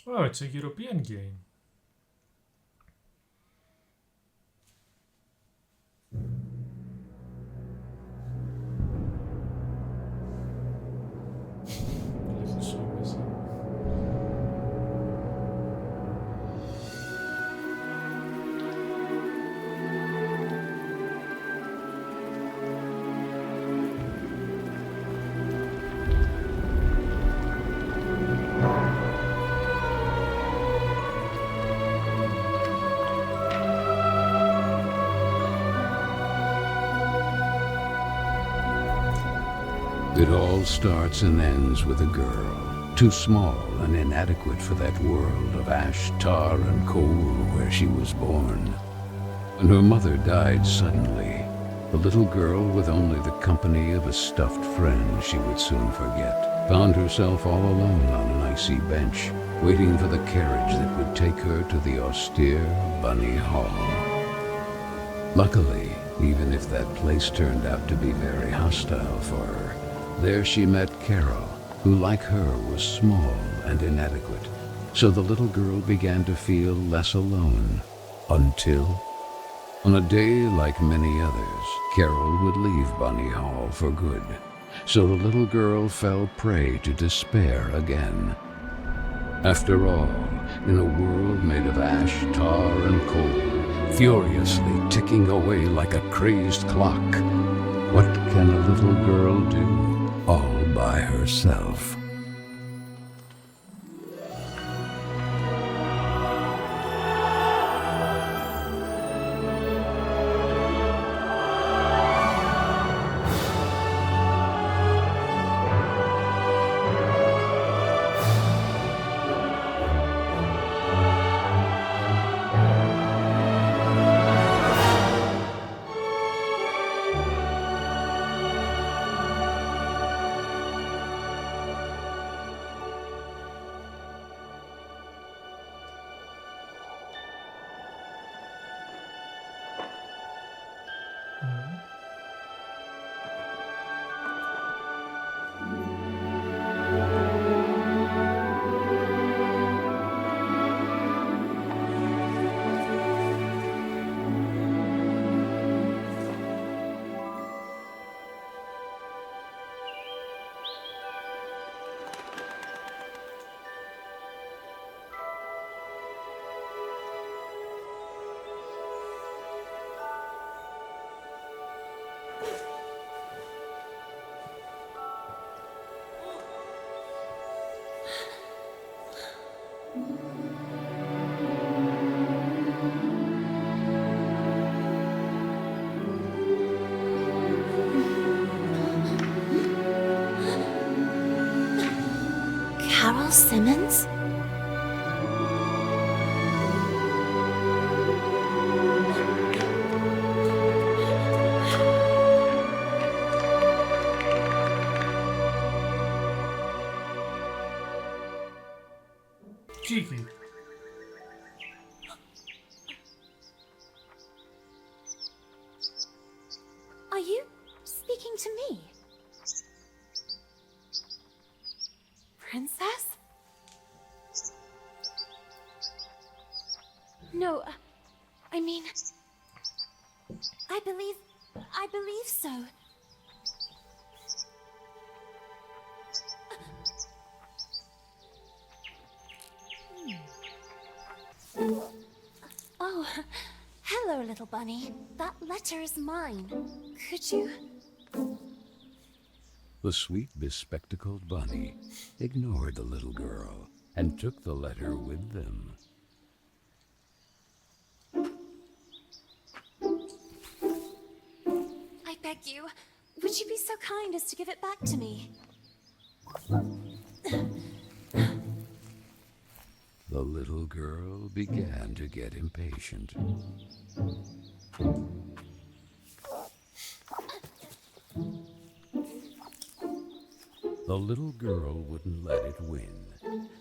Oh, it's a European game. This is so busy. It all starts and ends with a girl, too small and inadequate for that world of ash, tar, and coal where she was born. When her mother died suddenly, the little girl, with only the company of a stuffed friend she would soon forget, found herself all alone on an icy bench, waiting for the carriage that would take her to the austere Bunny Hall. Luckily, even if that place turned out to be very hostile for her, there she met Carole, who like her was small and inadequate. So the little girl began to feel less alone, until, on a day like many others, Carole would leave Bunny Hall for good. So the little girl fell prey to despair again. After all, in a world made of ash, tar, and coal, furiously ticking away like a crazed clock, what can a little girl do all by herself? Carol Simmons? Cheeky. Are you speaking to me? Princess? No, I mean, I believe so. Oh, hello, little bunny. That letter is mine. Could you? The sweet, bespectacled bunny ignored the little girl and took the letter with them. I beg you, would you be so kind as to give it back to me? The little girl began to get impatient. The little girl wouldn't let it win,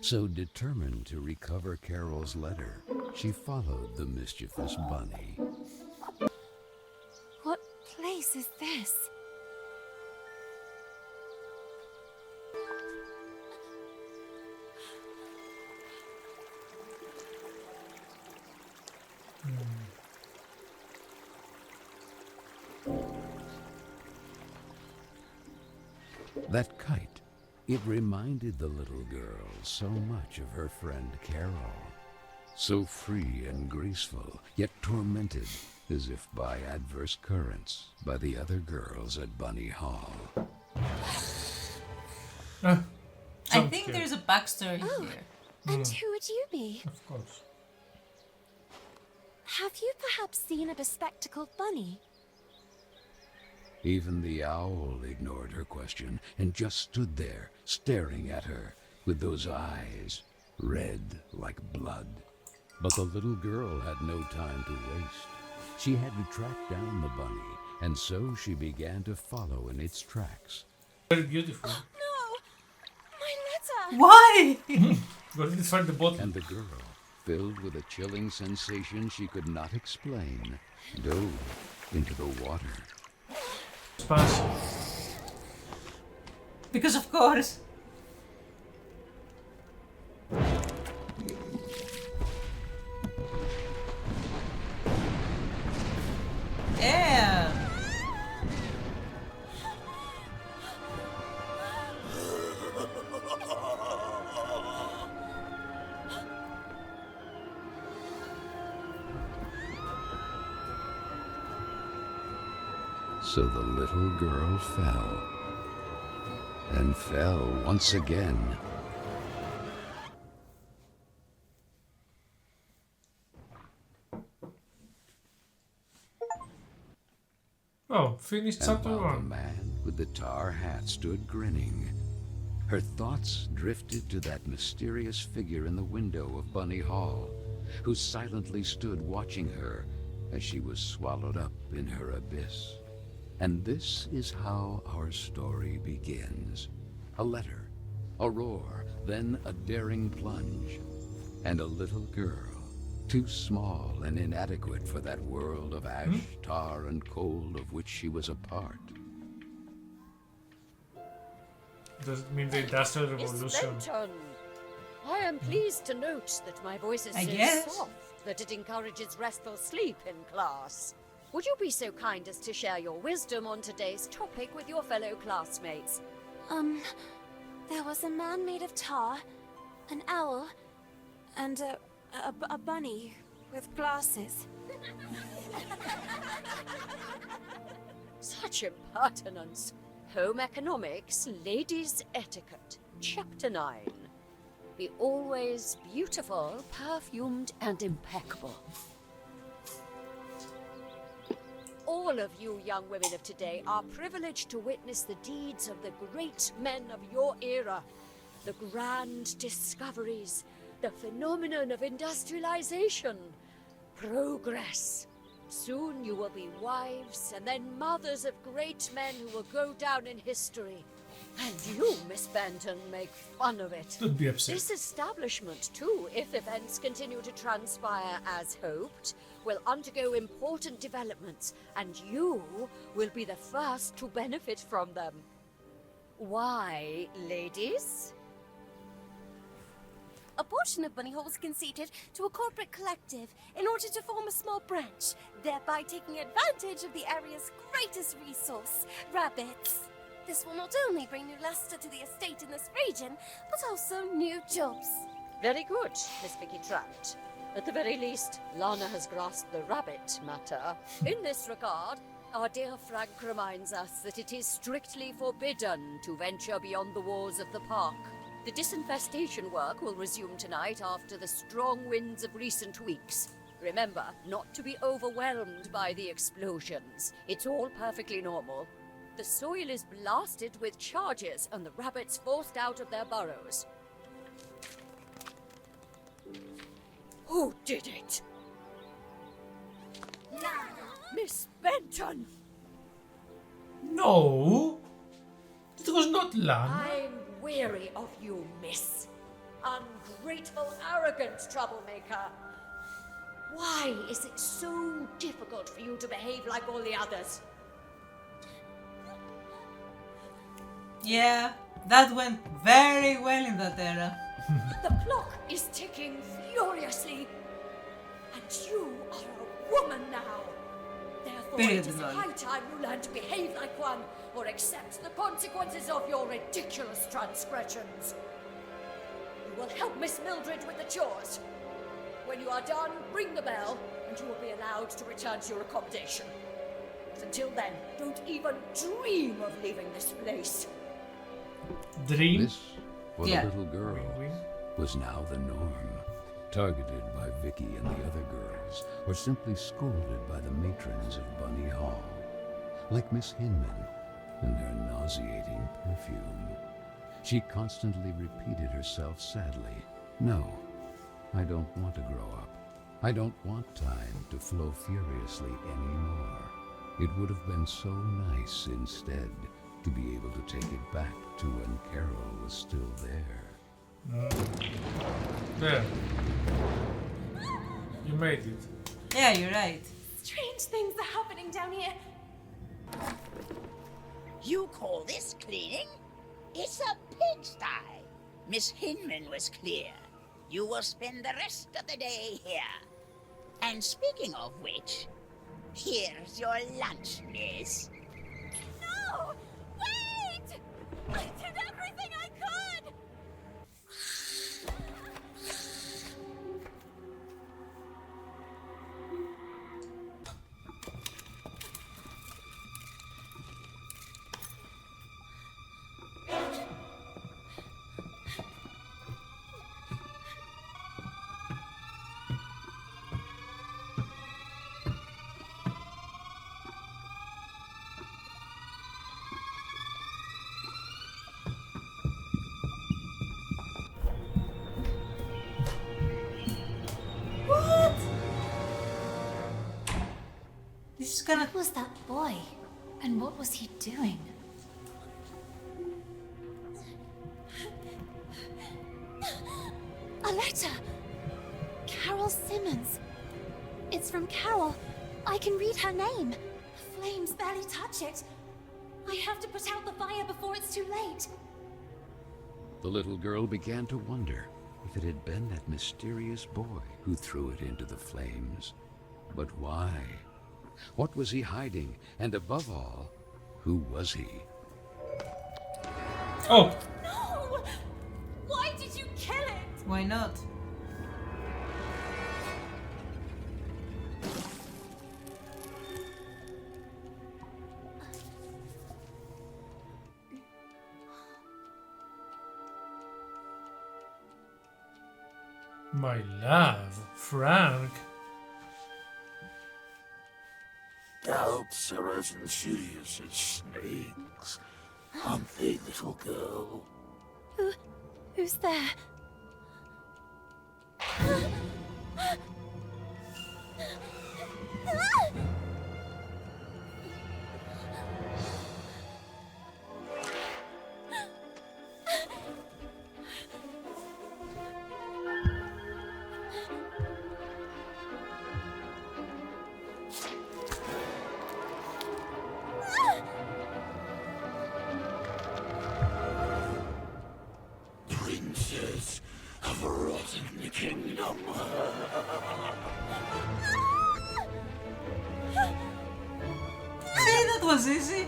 so determined to recover Carole's letter, she followed the mischievous bunny. What place is this? That kite, it reminded the little girl so much of her friend Carole. So free and graceful, yet tormented, as if by adverse currents, by the other girls at Bunny Hall. Ah, I jump think scare. there's a backstory here. And who would you be? Of course. Have you perhaps seen a bespectacled bunny? Even the owl ignored her question and just stood there, staring at her, with those eyes, red like blood. But the little girl had no time to waste. She had to track down the bunny, and so she began to follow in its tracks. Very beautiful. No! My letter! Why? But it's find the bottle. And the girl, filled with a chilling sensation she could not explain, dove into the water. Spicy. Because of course. Yeah. So the little girl fell, and fell once again. Oh, finished And chapter while the 1. man with the tar hat stood grinning, her thoughts drifted to that mysterious figure in the window of Bunny Hall, who silently stood watching her as she was swallowed up in her abyss. And this is how our story begins. A letter, a roar, then a daring plunge, and a little girl, too small and inadequate for that world of ash, tar, and coal of which she was a part. Does it mean the Industrial Miss Revolution? Benton, I am pleased to note that my voice is I so guess. soft that it encourages restful sleep in class. Would you be so kind as to share your wisdom on today's topic with your fellow classmates? There was a man made of tar, an owl, and a bunny with glasses. Such impertinence. Home Economics, Ladies' Etiquette, Chapter 9. Be always beautiful, perfumed, and impeccable. All of you young women of today are privileged to witness the deeds of the great men of your era. The grand discoveries, the phenomenon of industrialization, progress. Soon you will be wives and then mothers of great men who will go down in history. And you, Miss Benton, make fun of it. Don't be upset. This establishment, too, if events continue to transpire as hoped, will undergo important developments, and you will be the first to benefit from them. Why, ladies? A portion of Bunny Hall was conceded to a corporate collective in order to form a small branch, thereby taking advantage of the area's greatest resource, rabbits. This will not only bring new luster to the estate in this region, but also new jobs. Very good, Miss Vicky Trout. At the very least, Lana has grasped the rabbit matter. In this regard, our dear Frank reminds us that it is strictly forbidden to venture beyond the walls of the park. The disinfestation work will resume tonight after the strong winds of recent weeks. Remember, not to be overwhelmed by the explosions. It's all perfectly normal. The soil is blasted with charges and the rabbits forced out of their burrows. Who did it? Miss Benton! No! It was not Lana. I'm weary of you, miss. Ungrateful, arrogant troublemaker. Why is it so difficult for you to behave like all the others? Yeah, that went very well in that era. The clock is ticking furiously. And you are a woman now. There are For Period it is and all. high time you learn to behave like one, or accept the consequences of your ridiculous transgressions. You will help Miss Mildred with the chores. When you are done, ring the bell, and you will be allowed to return to your accommodation. But until then, don't even dream of leaving this place. Dream. This, for Yeah. the little girl, Wing, wing. was now the norm. Targeted by Vicky and the other girls, or simply scolded by the matrons of Bunny Hall, like Miss Hinman and her nauseating perfume. She constantly repeated herself sadly, "No, I don't want to grow up. I don't want time to flow furiously anymore. It would have been so nice instead to be able to take it back to when Carole was still there." There. You made it. Yeah, you're right. Strange things are happening down here. You call this cleaning? It's a pigsty. Miss Hinman was clear. You will spend the rest of the day here. And speaking of which, here's your lunch, miss. No! Wait! I did everything I could! What? This is gonna. Who was that boy? And what was he doing? A letter! Carole Simmons. It's from Carole. I can read her name. The flames barely touch it. I have to put out the fire before it's too late. The little girl began to wonder if it had been that mysterious boy who threw it into the flames. But why? What was he hiding? And above all, who was he? Oh, No! Why did you kill it? Why not? my love, Frank. Doubts are as insidious as snakes, aren't they, little girl? Who's there? Princes of a rotten kingdom. See, that was easy.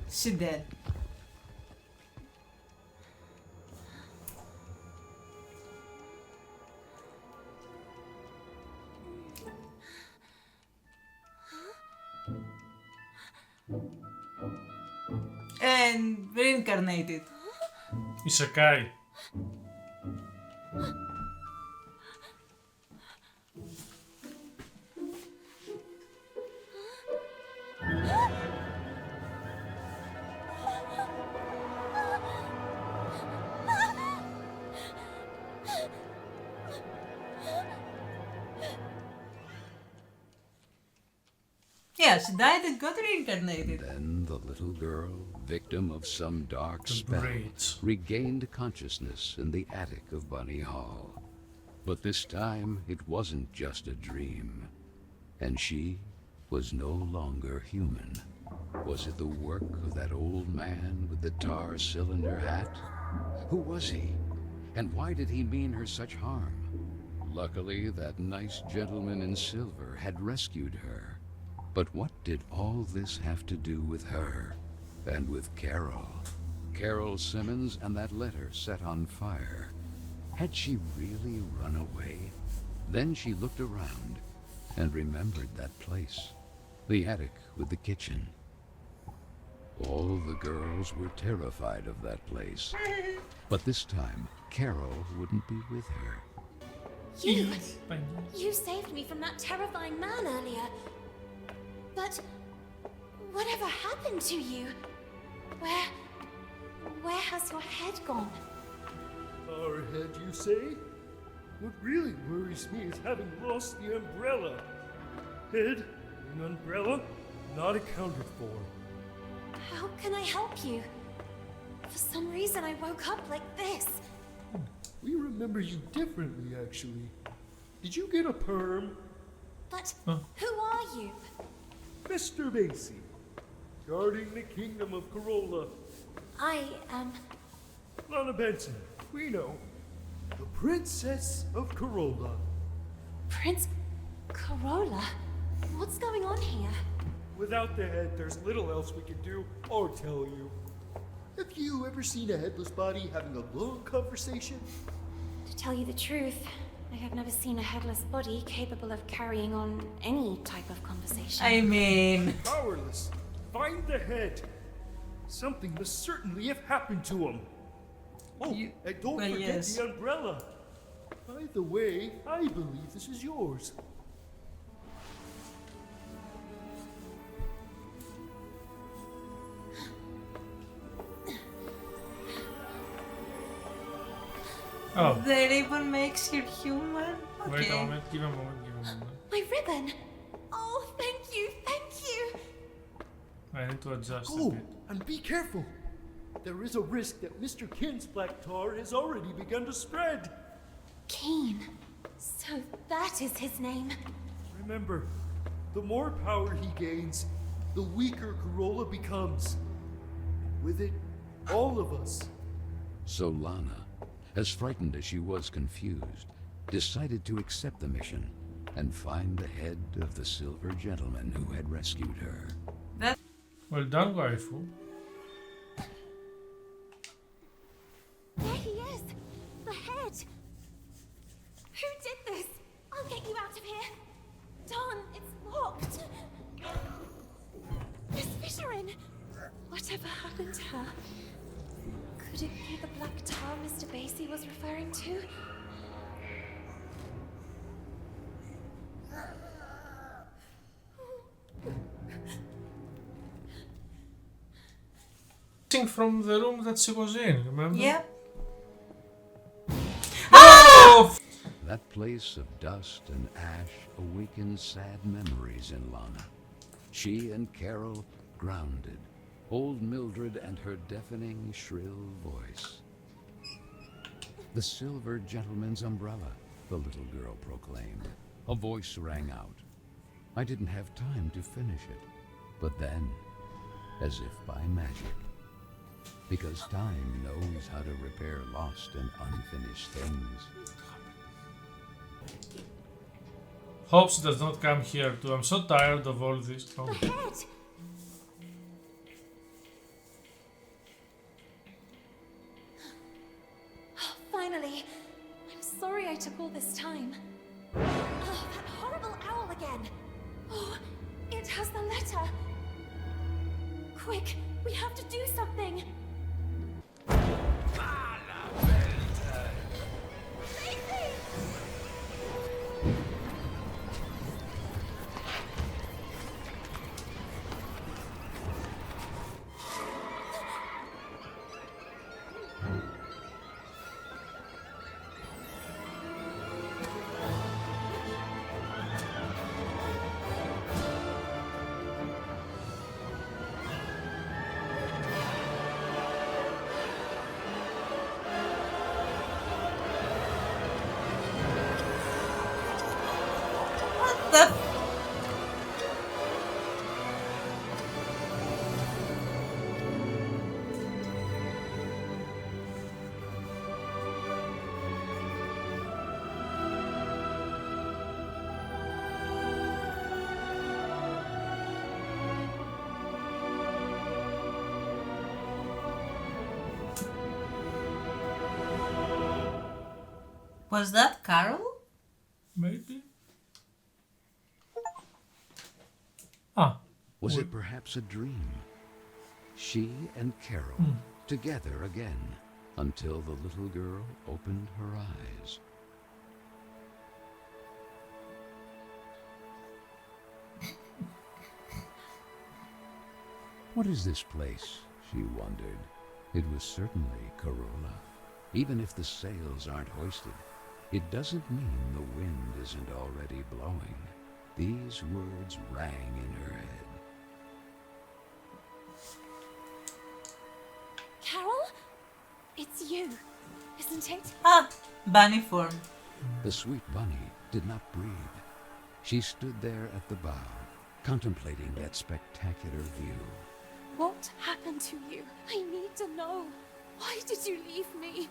She dead. And reincarnated. Isekai. Yeah, she died and got reincarnated. Then Then the little girl, victim of some dark The spell, braids. regained consciousness in the attic of Bunny Hall. But this time, it wasn't just a dream. And she was no longer human. Was it the work of that old man with the tar cylinder hat? Who was he? And why did he mean her such harm? Luckily, that nice gentleman in silver had rescued her. But what did all this have to do with her? And with Carole? Carole Simmons and that letter set on fire. Had she really run away? Then she looked around and remembered that place. The attic with the kitchen. All the girls were terrified of that place. But this time, Carole wouldn't be with her. You saved me from that terrifying man earlier. But whatever happened to you? Where has your head gone? Our head, you say? What really worries me is having lost the umbrella. Head and umbrella not accounted for. How can I help you? For some reason I woke up like this. We remember you differently, actually. Did you get a perm? But who are you? Mr. Macy, guarding the kingdom of Carole. I am... Lana Benson, we know. The Princess of Carole. Prince Corolla? What's going on here? Without the head, there's little else we can do or tell you. Have you ever seen a headless body having a long conversation? To tell you the truth, I have never seen a headless body capable of carrying on any type of conversation. I mean... Powerless. Find the head. Something must certainly have happened to him. Oh, and don't forget the umbrella. By the way, I believe this is yours. Oh, The ribbon makes you human? Okay. wait a moment, give a moment. My ribbon! Oh, thank you, thank you! I need to adjust a Go, bit. and be careful. There is a risk that Mr. Kin's black tar has already begun to spread. Keen. So that is his name. Remember, the more power he gains, the weaker Carole becomes. With it, all of us. So Lana, as frightened as she was confused, decided to accept the mission and find the head of the silver gentleman who had rescued her. Well done, waifu. There he is! The head! Who did this? I'll get you out of here! Darn, it's locked! Miss Fisherin! Whatever happened to her? Could it be the black tar Mr. Basie was referring to? From the room that she was in, remember? Yep. Oh! That place of dust and ash awakened sad memories in Lana. She and Carole grounded, old Mildred and her deafening, shrill voice. The silver gentleman's umbrella, the little girl proclaimed. A voice rang out. I didn't have time to finish it, but then, as if by magic, because time knows how to repair lost and unfinished things. Hope she does not come here too. I'm so tired of all this. Oh. The head! Finally! I'm sorry I took all this time. Oh, that horrible owl again! Oh, it has the letter! Quick, we have to do something! Was that Carole? Maybe? Ah. Was it perhaps a dream? She and Carole together again until the little girl opened her eyes. What is this place? She wondered. It was certainly Carola. Even if the sails aren't hoisted, it doesn't mean the wind isn't already blowing. These words rang in her head. Carole? It's you, isn't it? Ah, bunny form. The sweet bunny did not breathe. She stood there at the bow, contemplating that spectacular view. What happened to you? I need to know. Why did you leave me?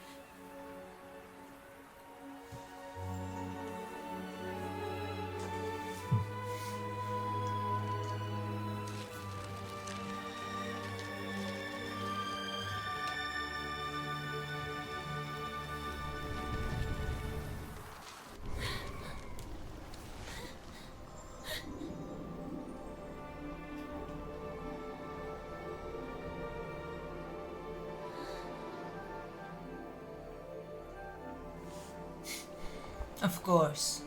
Of course.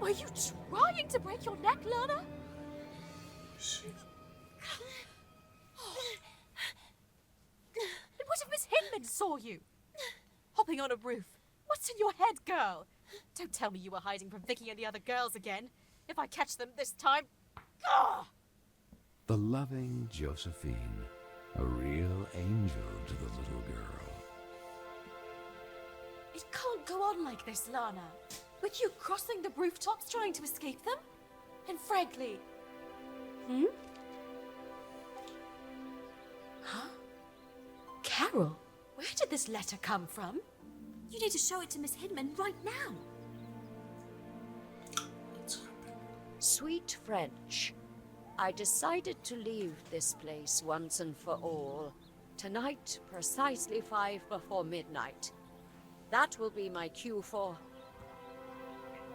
Are you trying to break your neck, Lana? And what if Miss Hinman saw you? Hopping on a roof. What's in your head, girl? Don't tell me you were hiding from Vicky and the other girls again. If I catch them this time... Ugh! The loving Josephine, a real angel to the little girl. It can't go on like this, Lana. With you crossing the rooftops trying to escape them? And frankly... Huh? Carole, where did this letter come from? You need to show it to Miss Hinman right now. Sweet French, I decided to leave this place once and for all. Tonight, precisely 5 before midnight. That will be my cue for...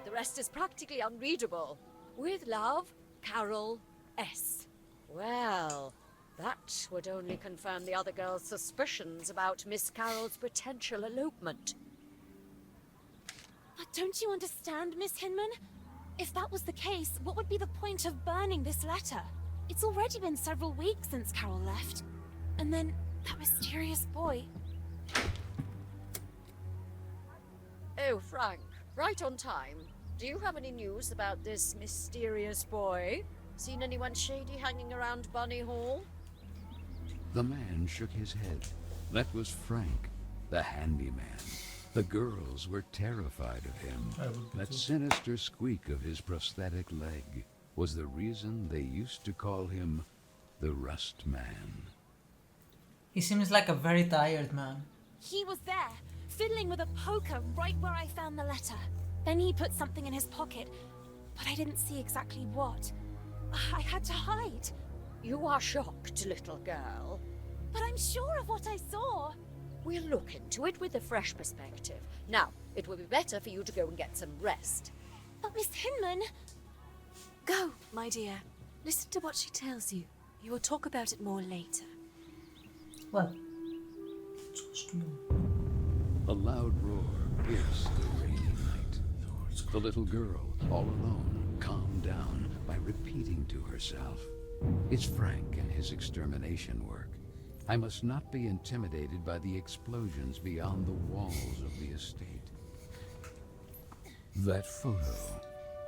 The rest is practically unreadable. With love, Carole S. Well, that would only confirm the other girl's suspicions about Miss Carole's potential elopement. But don't you understand, Miss Hinman? If that was the case, what would be the point of burning this letter? It's already been several weeks since Carole left. And then, that mysterious boy. Oh, Frank, right on time. Do you have any news about this mysterious boy? Seen anyone shady hanging around Bunny Hall? The man shook his head. That was Frank, the handyman. The girls were terrified of him. That sinister squeak of his prosthetic leg was the reason they used to call him the Rust Man. He seems like a very tired man. He was there, fiddling with a poker right where I found the letter. Then he put something in his pocket, but I didn't see exactly what. I had to hide. You are shocked, little girl. But I'm sure of what I saw. We'll look into it with a fresh perspective. Now, it will be better for you to go and get some rest. But Miss Hinman... Go, my dear. Listen to what she tells you. You will talk about it more later. What? A loud roar pierced the rainy night. The little girl, all alone, calmed down by repeating to herself, "It's Frank and his extermination work. I must not be intimidated by the explosions beyond the walls of the estate. That photo.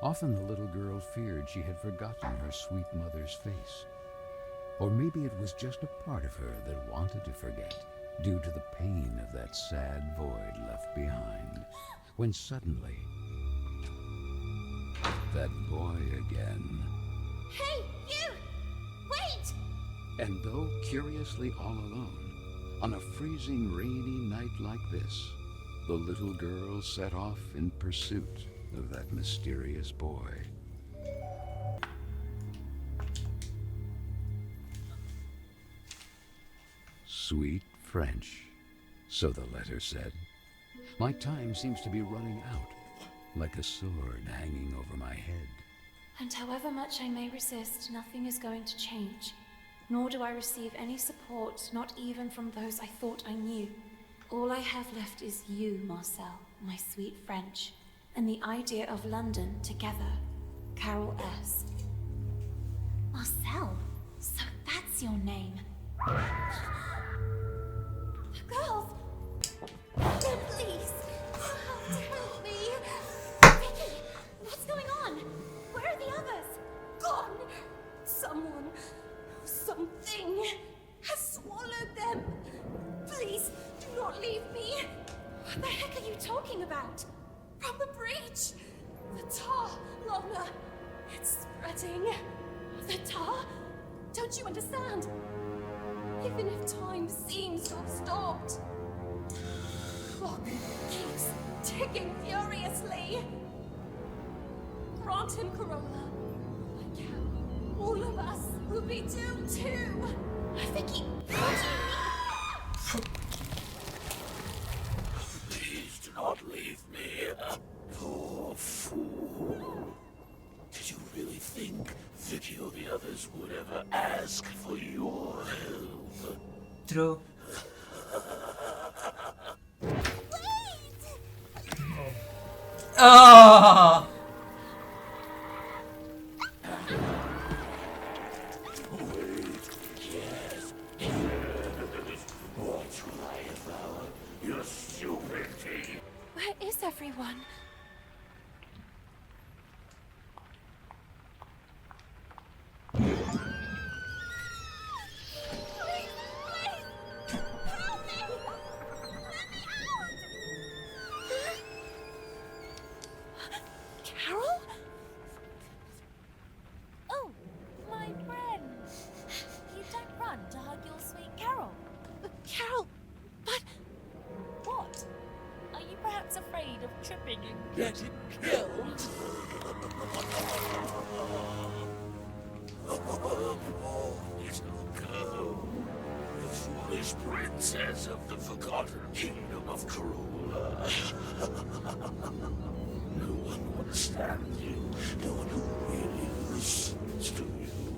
Often the little girl feared she had forgotten her sweet mother's face. Or maybe it was just a part of her that wanted to forget, due to the pain of that sad void left behind, when suddenly, that boy again. Hey, you! Wait! And though curiously all alone, on a freezing rainy night like this, the little girl set off in pursuit of that mysterious boy. Sweet French, so the letter said. My time seems to be running out, like a sword hanging over my head. And however much I may resist, nothing is going to change. Nor do I receive any support, not even from those I thought I knew. All I have left is you, Marcel, my sweet French, and the idea of London together. Carole S. Marcel? So that's your name. Girls! Please! Help me! Vicky! What's going on? Where are the others? Gone! Someone, something, has swallowed them! Please, do not leave me! What the heck are you talking about? From the breach! The tar, Lana! It's spreading! The tar? Don't you understand? Even if time seems to have stopped, clock keeps ticking furiously. Grant him, Carola. I can. All of us will be doomed too. Vicky, what do you mean? Please do not leave me, poor fool. Did you really think Vicky or the others would ever ask for your help? True. Oh! What will I devour? Your stupidity. Where is everyone? Carole? Oh, my friend. You don't run to hug your sweet Carole. Carole, but... What? Are you perhaps afraid of tripping and Getting killed? Little girl, the foolish princess of the forgotten kingdom of Carole. No one understands you, no one who really listens to you.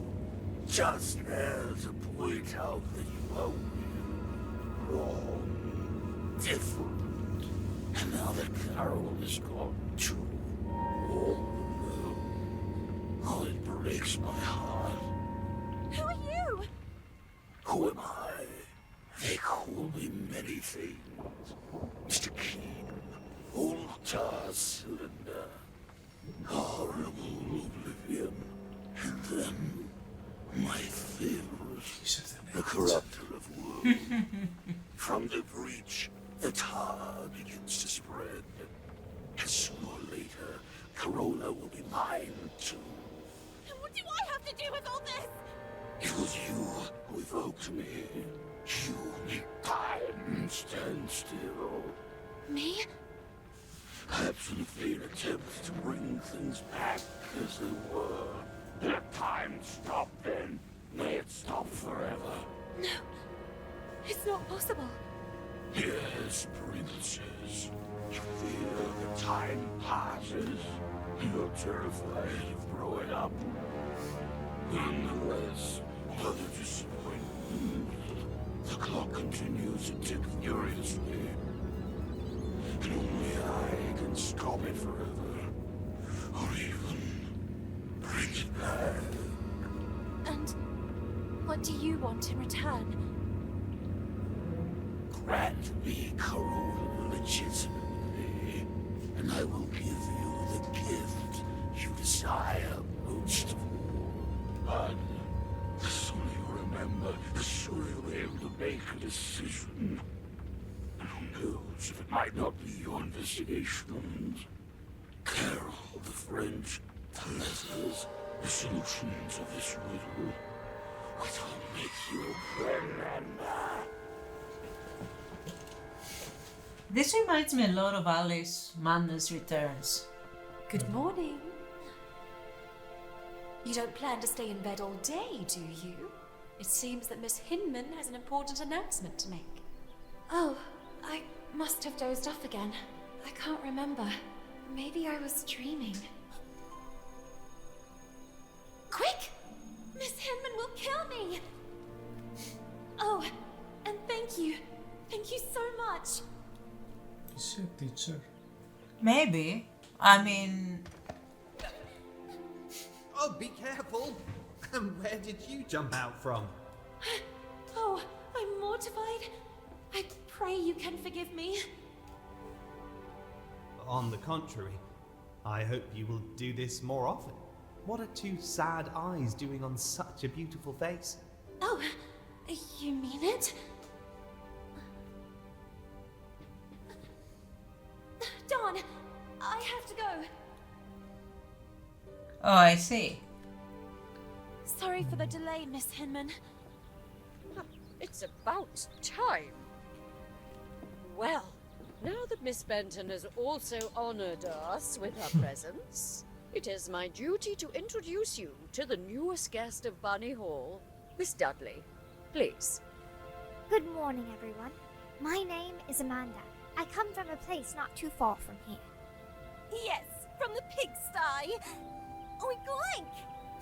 Just there to point out that you are weird, wrong, different. And now that Carole is gone too, oh no. Oh, it breaks my heart. who are you? Who am I? They call me many things. Mr. Keen, old tar cylinder, horrible oblivion, and then my favorite, the corrupter of worlds. From the breach, the tar begins to spread, and sooner or later, Carola will be mine too. What do I have to do with all this? It was you who evoked me. You make time stand still. Me? Perhaps in a vain attempt to bring things back as they were. Let time stop then. May it stop forever. No, it's not possible. Yes, princess. You fear that time passes. You're terrified of growing up. Nonetheless, whether disappointment, the clock continues to tick furiously. And only I can stop it forever. Or even bring it back. And what do you want in return? Grant me Carole legitimately, and I will give you the gift you desire most of all. But the sooner you remember, the sooner you'll be able to make a decision. And who knows if it might not be your investigations. Carole, the French, the letters, the solutions of this riddle. What will make you remember? This reminds me a lot of Alice Madness Returns. Good morning. You don't plan to stay in bed all day, do you? It seems that Miss Hinman has an important announcement to make. Oh, I must have dozed off again. I can't remember. Maybe I was dreaming. Quick! Miss Hinman will kill me! Oh, and thank you. Thank you so much. Is she a teacher? Maybe. I mean... Oh, be careful! And where did you jump out from? Oh, I'm mortified. I pray you can forgive me. On the contrary, I hope you will do this more often. What are two sad eyes doing on such a beautiful face? Oh, you mean it? Dawn, I have to go. Oh, I see. Sorry for the delay, Miss Hinman. It's about time. Well, now that Miss Benton has also honored us with her presence, it is my duty to introduce you to the newest guest of Bunny Hall, Miss Dudley. Please. Good morning, everyone. My name is Amanda. I come from a place not too far from here. Yes, from the pigsty. Oink oink!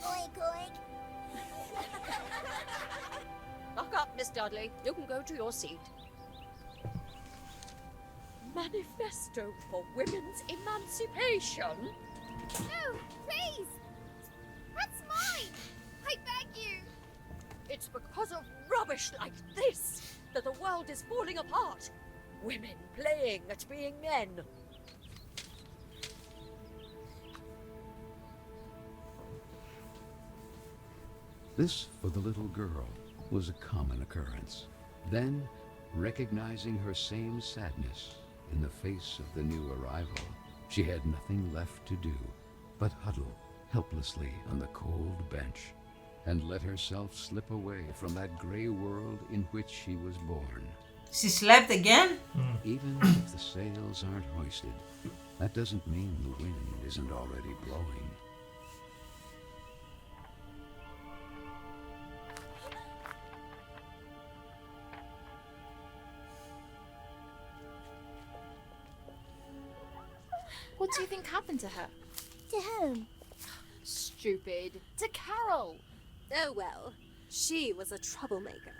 Oink oink! Knock up, Miss Dudley. You can go to your seat. Manifesto for Women's Emancipation? No, please! That's mine! I beg you! It's because of rubbish like this that the world is falling apart. Women playing at being men. This, for the little girl, was a common occurrence. Then, recognizing her same sadness in the face of the new arrival, she had nothing left to do but huddle helplessly on the cold bench and let herself slip away from that gray world in which she was born. She slept again? Even if the sails aren't hoisted, that doesn't mean the wind isn't already blowing. What do you think happened to her? To whom? Stupid. To Carole. Oh well, she was a troublemaker.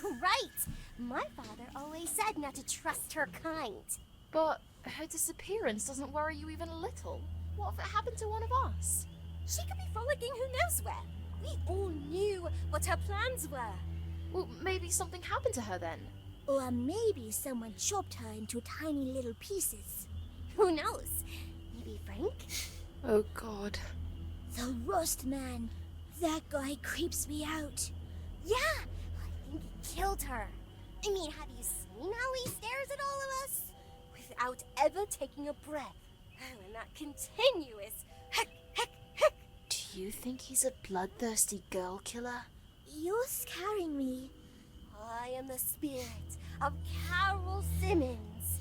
Right! My father always said not to trust her kind. But her disappearance doesn't worry you even a little. What if it happened to one of us? She could be frolicking who knows where. We all knew what her plans were. Well, maybe something happened to her then. Or maybe someone chopped her into tiny little pieces. Who knows? Maybe Frank? Oh God. The Rust Man. That guy creeps me out. Yeah, I think he killed her. I mean, have you seen how he stares at all of us? Without ever taking a breath. Oh, and that continuous heck, heck, heck. Do you think he's a bloodthirsty girl killer? You're scaring me. I am the spirit of Carole Simmons.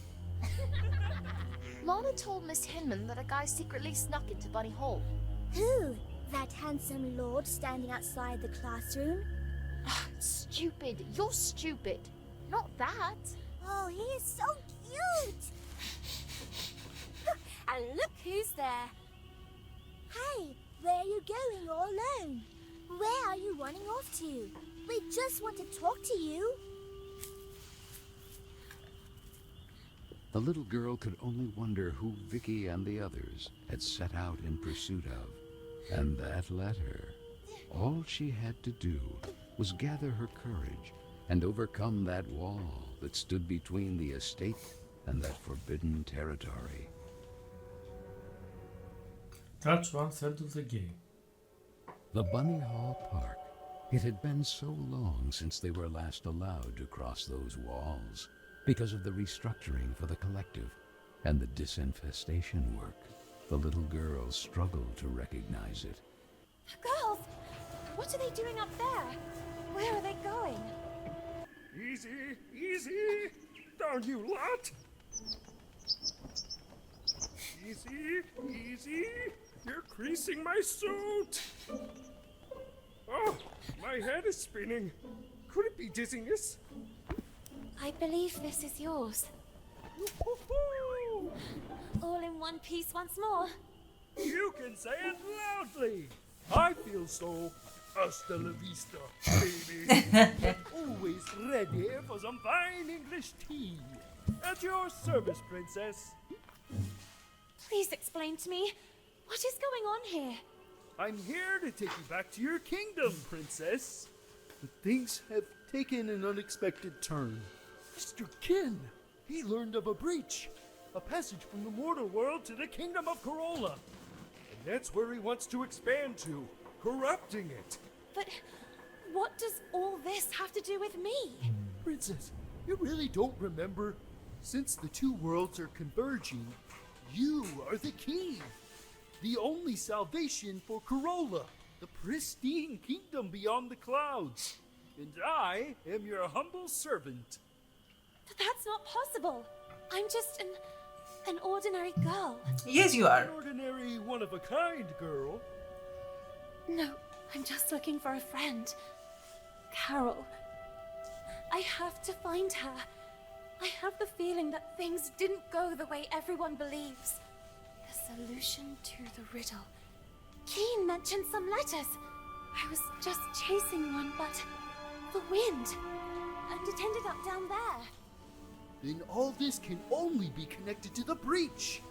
Lana told Miss Hinman that a guy secretly snuck into Bunny Hall. Who? That handsome lord standing outside the classroom? Stupid. You're stupid. Not that. Oh, he is so cute! And look who's there. Hey, where are you going all alone? Where are you running off to? We just want to talk to you. The little girl could only wonder who Vicky and the others had set out in pursuit of. And that letter. All she had to do was gather her courage and overcome that wall that stood between the estate and that forbidden territory. That's 1/3 of the game. The Bunny Hall Park. It had been so long since they were last allowed to cross those walls because of the restructuring for the collective and the disinfestation work. The little girls struggled to recognize it. Girls! What are they doing up there? Where are they going? Easy, easy! Down, you lot! Easy, easy! You're creasing my suit! Oh, my head is spinning. Could it be dizziness? I believe this is yours. Woo-hoo-hoo! All in one piece once more. You can say it loudly! I feel so hasta la vista, baby. Always ready for some fine English tea. At your service, princess. Please explain to me, what is going on here? I'm here to take you back to your kingdom, princess. But things have taken an unexpected turn. Mr. Kin, he learned of a breach. A passage from the mortal world to the kingdom of Carole. And that's where he wants to expand to, corrupting it. But what does all this have to do with me? Princess, you really don't remember? Since the two worlds are converging, you are the key. The only salvation for Carole, the pristine kingdom beyond the clouds. And I am your humble servant. But that's not possible. I'm just an ordinary girl. Yes, you are. An ordinary, one-of-a-kind girl. No, I'm just looking for a friend. Carole. I have to find her. I have the feeling that things didn't go the way everyone believes. The solution to the riddle. Keen mentioned some letters. I was just chasing one, but the wind. And it ended up down there. Then all this can only be connected to the breach.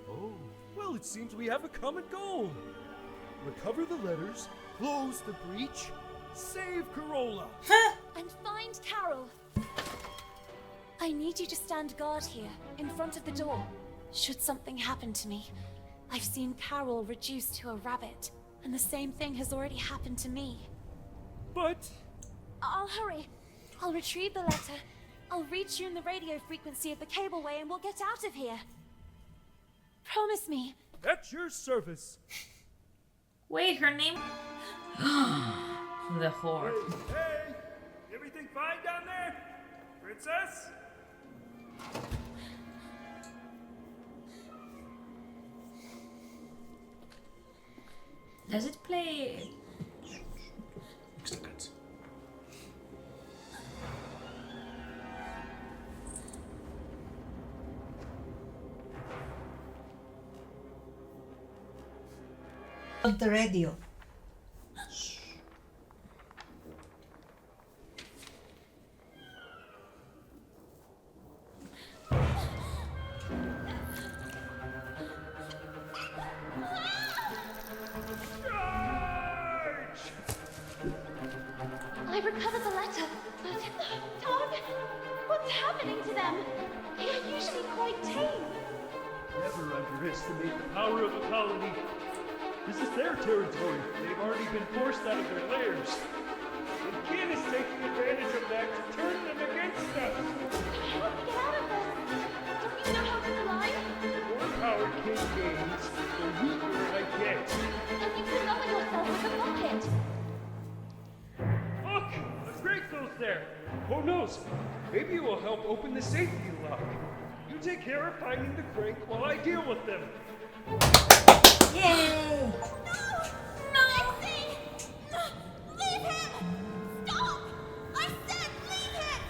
Oh, well, it seems we have a common goal. Recover the letters, close the breach, save Carole. And find Carole. I need you to stand guard here, in front of the door. Should something happen to me, I've seen Carole reduced to a rabbit, and the same thing has already happened to me. But I'll hurry. I'll retrieve the letter. I'll reach you in the radio frequency of the cableway and we'll get out of here. Promise me. at your service. Wait, her name? The whore. Hey, everything fine down there? Princess? Does it play? Excellent. On the radio. I recovered the letter, but Tom, what's happening to them? They are usually quite tame. Never underestimate the power of a colony. This is their territory. They've already been forced out of their lairs. And Kin is taking advantage of that to turn them against us. How do we get out of this? Don't you know how to fly? The more power Kin gains, the weaker I get. And you could level yourself with a rocket. Look! A crate goes there! Who knows? Maybe it will help open the safety lock. You take care of finding the crank while I deal with them. Yay! No! Lexi! Leave him! Stop! I said leave him!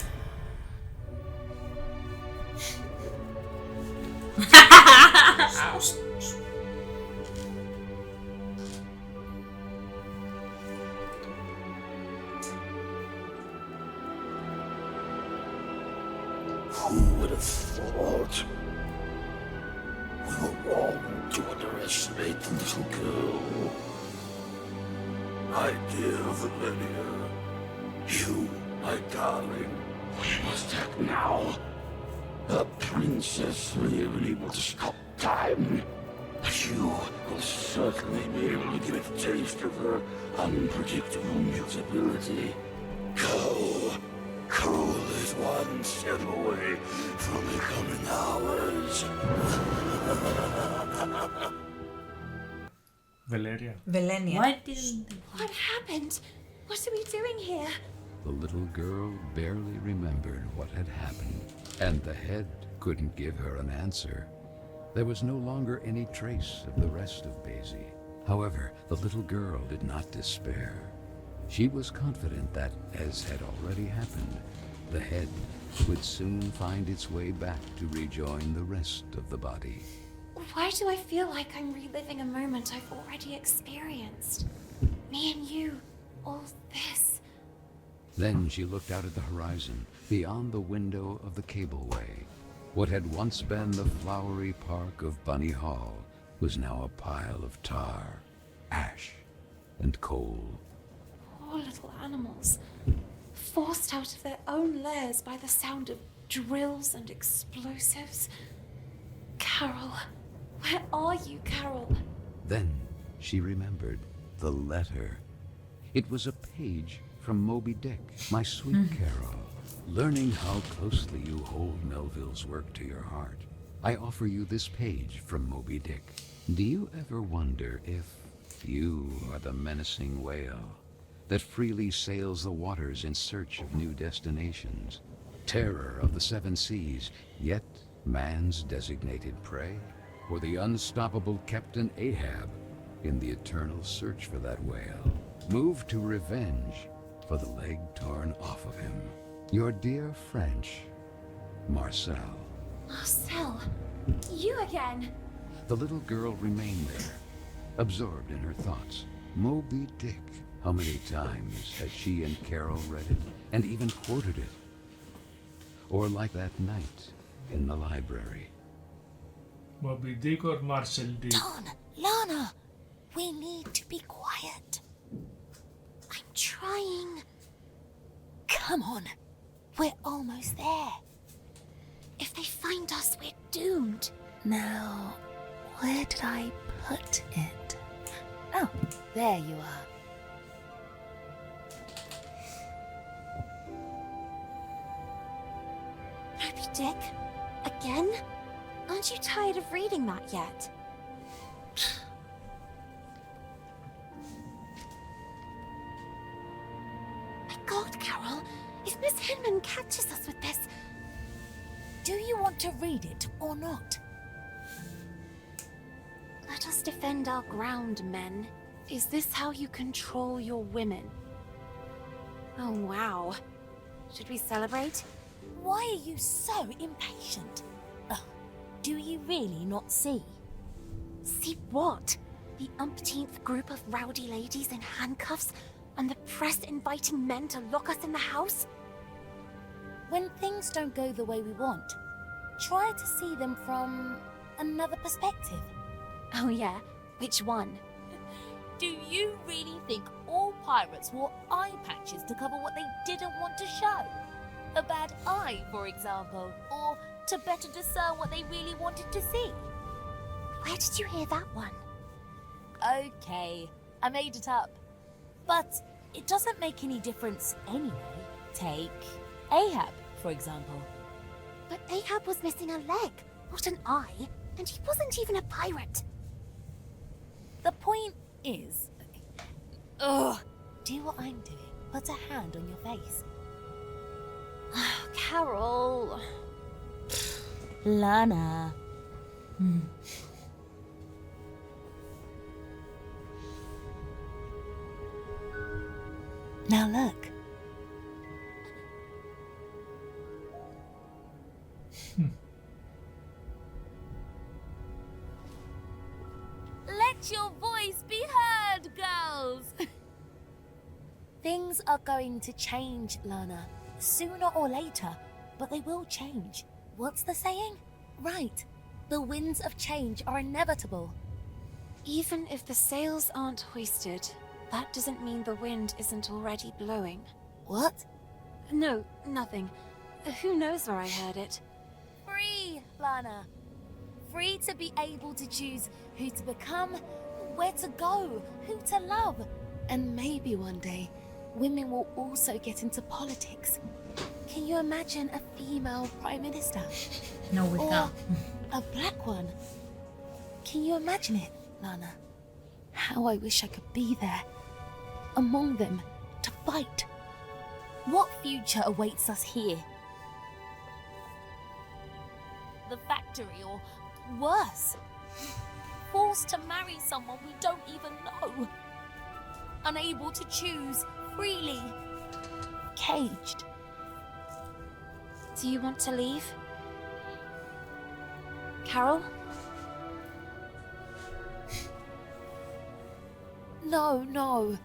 Who would have thought? We were wrong to underestimate the little girl. My dear Valeria, you My darling, we must act now. The princess may have been able to stop time, but you will certainly be able to give a taste of her unpredictable mutability. Carole is one step away from becoming ours. Valeria. Valenia. What happened? What are we doing here? The little girl barely remembered what had happened, and the head couldn't give her an answer. There was no longer any trace of the rest of Basie. However, the little girl did not despair. She was confident that, as had already happened, the head would soon find its way back to rejoin the rest of the body. Why do I feel like I'm reliving a moment I've already experienced? Me and you, all this. Then she looked out at the horizon, beyond the window of the cableway. What had once been the flowery park of Bunny Hall was now a pile of tar, ash, and coal. Poor little animals, forced out of their own lairs by the sound of drills and explosives. Carole, where are you, Carole? Then she remembered the letter. It was a page from Moby Dick, my sweet Carole. Learning how closely you hold Melville's work to your heart, I offer you this page from Moby Dick. Do you ever wonder if you are the menacing whale that freely sails the waters in search of new destinations, terror of the seven seas, yet man's designated prey? Or the unstoppable Captain Ahab in the eternal search for that whale, moved to revenge for the leg torn off of him? Your dear French, Marcel. Marcel, you again. The little girl remained there, absorbed in her thoughts. Moby Dick. How many times had she and Carole read it, and even quoted it? Or like that night in the library. Moby Dick or Marcel Dick? Don, Lana, we need to be quiet. I'm trying. Come on, we're almost there. If they find us, we're doomed. Now, where did I put it? Oh, there you are. Moby Dick? Again? Aren't you tired of reading that yet? My God, Carole, if Miss Hinman catches us with this... Do you want to read it or not? Let us defend our ground, men. Is this how you control your women? Oh, wow. Should we celebrate? Why are you so impatient? Oh, do you really not see? See what? The umpteenth group of rowdy ladies in handcuffs, and the press inviting men to lock us in the house? When things don't go the way we want, try to see them from another perspective. Oh yeah? Which one? Do you really think all pirates wore eye patches to cover what they didn't want to show? A bad eye, for example, or to better discern what they really wanted to see? Where did you hear that one? Okay, I made it up. But it doesn't make any difference anyway. Take Ahab, for example. But Ahab was missing a leg, not an eye, and he wasn't even a pirate. The point is... Ugh! Do what I'm doing. Put a hand on your face. Carole... Lana. Now look. Let your voice be heard, girls! Things are going to change, Lana. Sooner or later, but they will change. What's the saying? Right. The winds of change are inevitable. Even if the sails aren't hoisted, that doesn't mean the wind isn't already blowing. What? No, nothing. Who knows where I heard it? Free, Lana. Free to be able to choose who to become, where to go, who to love. And maybe one day, women will also get into politics. Can you imagine a female prime minister? No, we Or can't. a black one? Can you imagine it, Lana? How I wish I could be there, among them, to fight. What future awaits us here? The factory, or worse, forced to marry someone we don't even know. Unable to choose freely. Caged. Do you want to leave? Carole? No, no.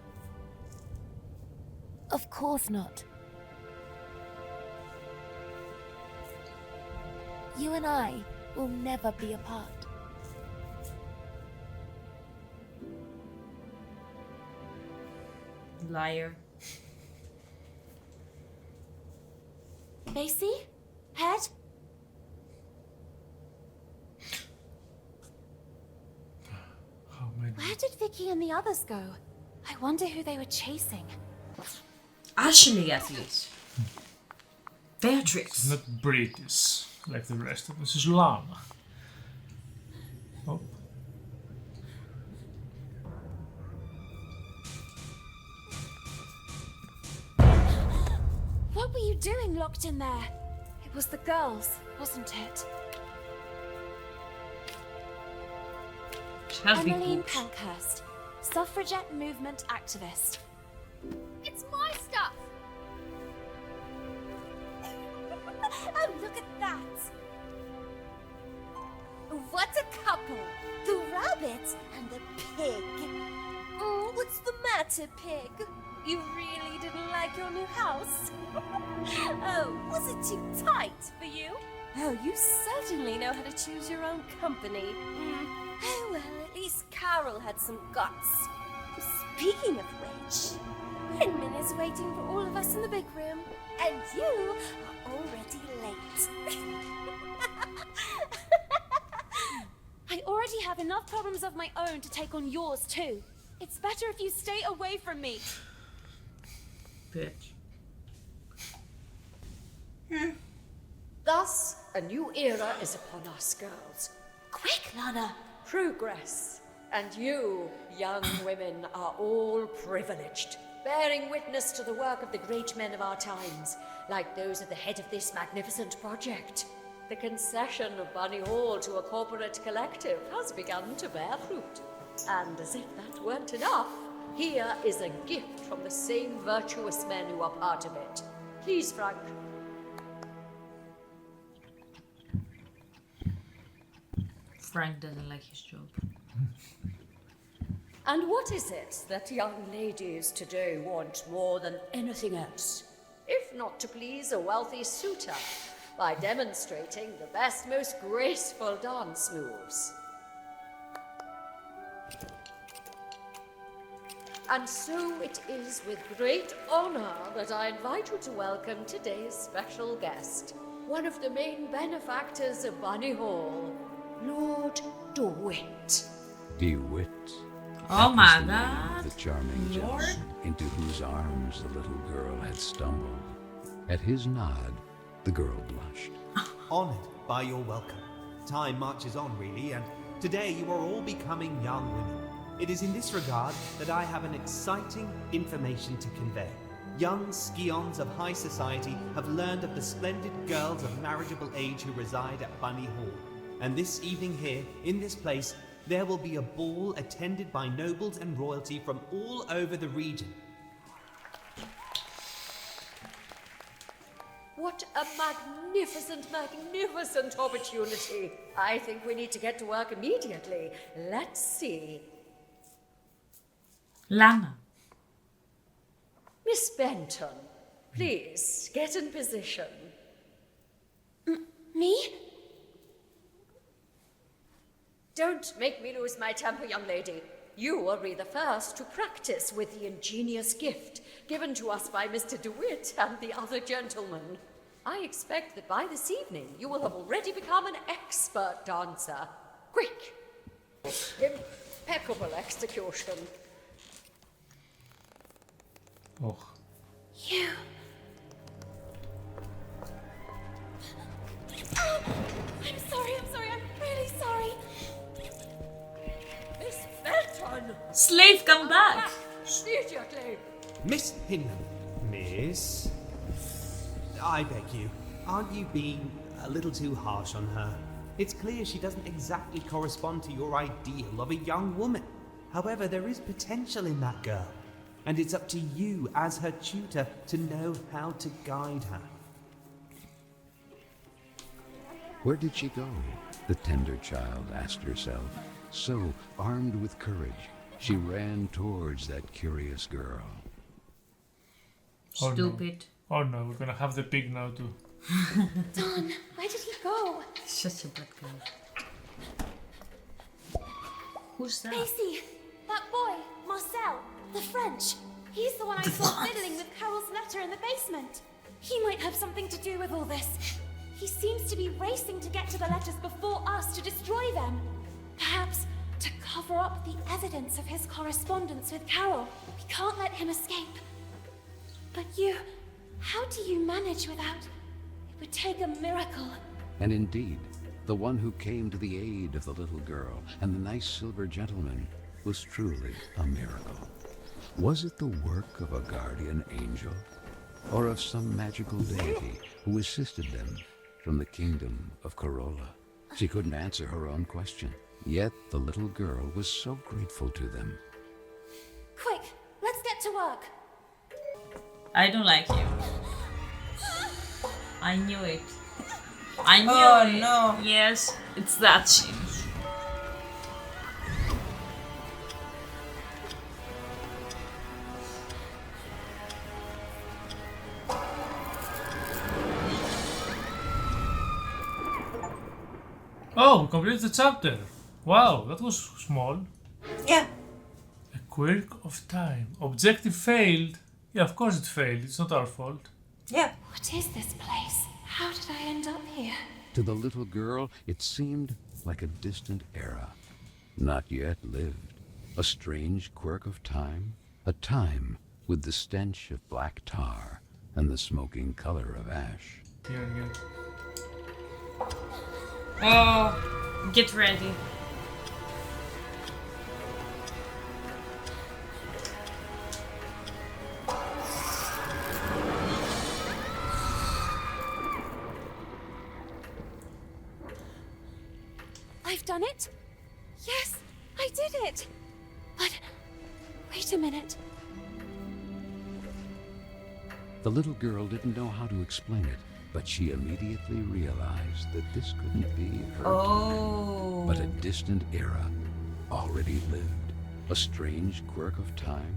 Of course not. You and I will never be apart. Liar. Macy? Head? How many? Where did Vicky and the others go? I wonder who they were chasing. Ashley, at least. Beatrix. Not British like the rest of us. This is Lana. Oh. What were you doing locked in there? It was the girls, wasn't it? Has been Emmeline books. Pankhurst, suffragette movement activist. It's my stuff! Oh, look at that! What a couple! The rabbit and the pig. Oh, what's the matter, pig? You really didn't like your new house? Oh, was it too tight for you? Oh, you certainly know how to choose your own company. Oh, well, at least Carole had some guts. Speaking of which, Hinman is waiting for all of us in the big room, and you are already late. I already have enough problems of my own to take on yours too. It's better if you stay away from me. Bitch. Thus, a new era is upon us, girls. Quick, Lana. Progress. And you, young women, are all privileged, bearing witness to the work of the great men of our times, like those at the head of this magnificent project. The concession of Bunny Hall to a corporate collective has begun to bear fruit. And as if that weren't enough, here is a gift from the same virtuous men who are part of it. Please, Frank. Frank doesn't like his job. And what is it that young ladies today want more than anything else? If not to please a wealthy suitor by demonstrating the best, most graceful dance moves. And so it is with great honor that I invite you to welcome today's special guest, one of the main benefactors of Bunny Hall, Lord DeWitt. DeWitt. Oh That my was the name of god. the charming Lord? gentleman into whose arms the little girl had stumbled. At his nod, the girl blushed. Honored by your welcome. Time marches on, really, and today you are all becoming young women. It is in this regard that I have an exciting information to convey. Young scions of high society have learned of the splendid girls of marriageable age who reside at Bunny Hall. And this evening here, in this place, there will be a ball attended by nobles and royalty from all over the region. What a magnificent, magnificent opportunity. I think we need to get to work immediately. Let's see. Lana. Miss Benton, please get in position. Me? Don't make me lose my temper, young lady. You will be the first to practice with the ingenious gift given to us by Mr. DeWitt and the other gentlemen. I expect that by this evening you will have already become an expert dancer. Quick! Impeccable execution. Oh. You. Oh, I'm sorry, I'm really sorry. Miss Felton! Slave, come back! Immediately! Miss Hinman. Miss? I beg you, aren't you being a little too harsh on her? It's clear she doesn't exactly correspond to your ideal of a young woman. However, there is potential in that girl, and it's up to you as her tutor to know how to guide her. Where did she go? The tender child asked herself. So, armed with courage, she ran towards that curious girl. Oh, Stupid. No. Oh no, we're gonna have the pig now too. Don, where did he go? Such a bad guy. Who's that? Macy, that boy, Marcel, the French. He's the one I saw fiddling with Carole's letter in the basement. He might have something to do with all this. He seems to be racing to get to the letters before us to destroy them. Perhaps to cover up the evidence of his correspondence with Carole. We can't let him escape. But you, how do you manage without? It would take a miracle. And indeed, the one who came to the aid of the little girl and the nice silver gentleman was truly a miracle. Was it the work of a guardian angel, or of some magical deity who assisted them from the kingdom of Carole? She couldn't answer her own question, yet the little girl was so grateful to them. Quick, let's get to work. I don't like you. I knew it. I knew it. No. Yes, it's that shit. Oh, we completed the chapter. Wow, that was small. Yeah. A quirk of time. Objective failed. Yeah, of course it failed. It's not our fault. Yeah. What is this place? How did I end up here? To the little girl, it seemed like a distant era, not yet lived. A strange quirk of time, a time with the stench of black tar and the smoking color of ash. Here again. Oh, get ready. I've done it. Yes, I did it. But wait a minute. The little girl didn't know how to explain it, but she immediately realized that this couldn't be her time, but a distant era already lived. A strange quirk of time.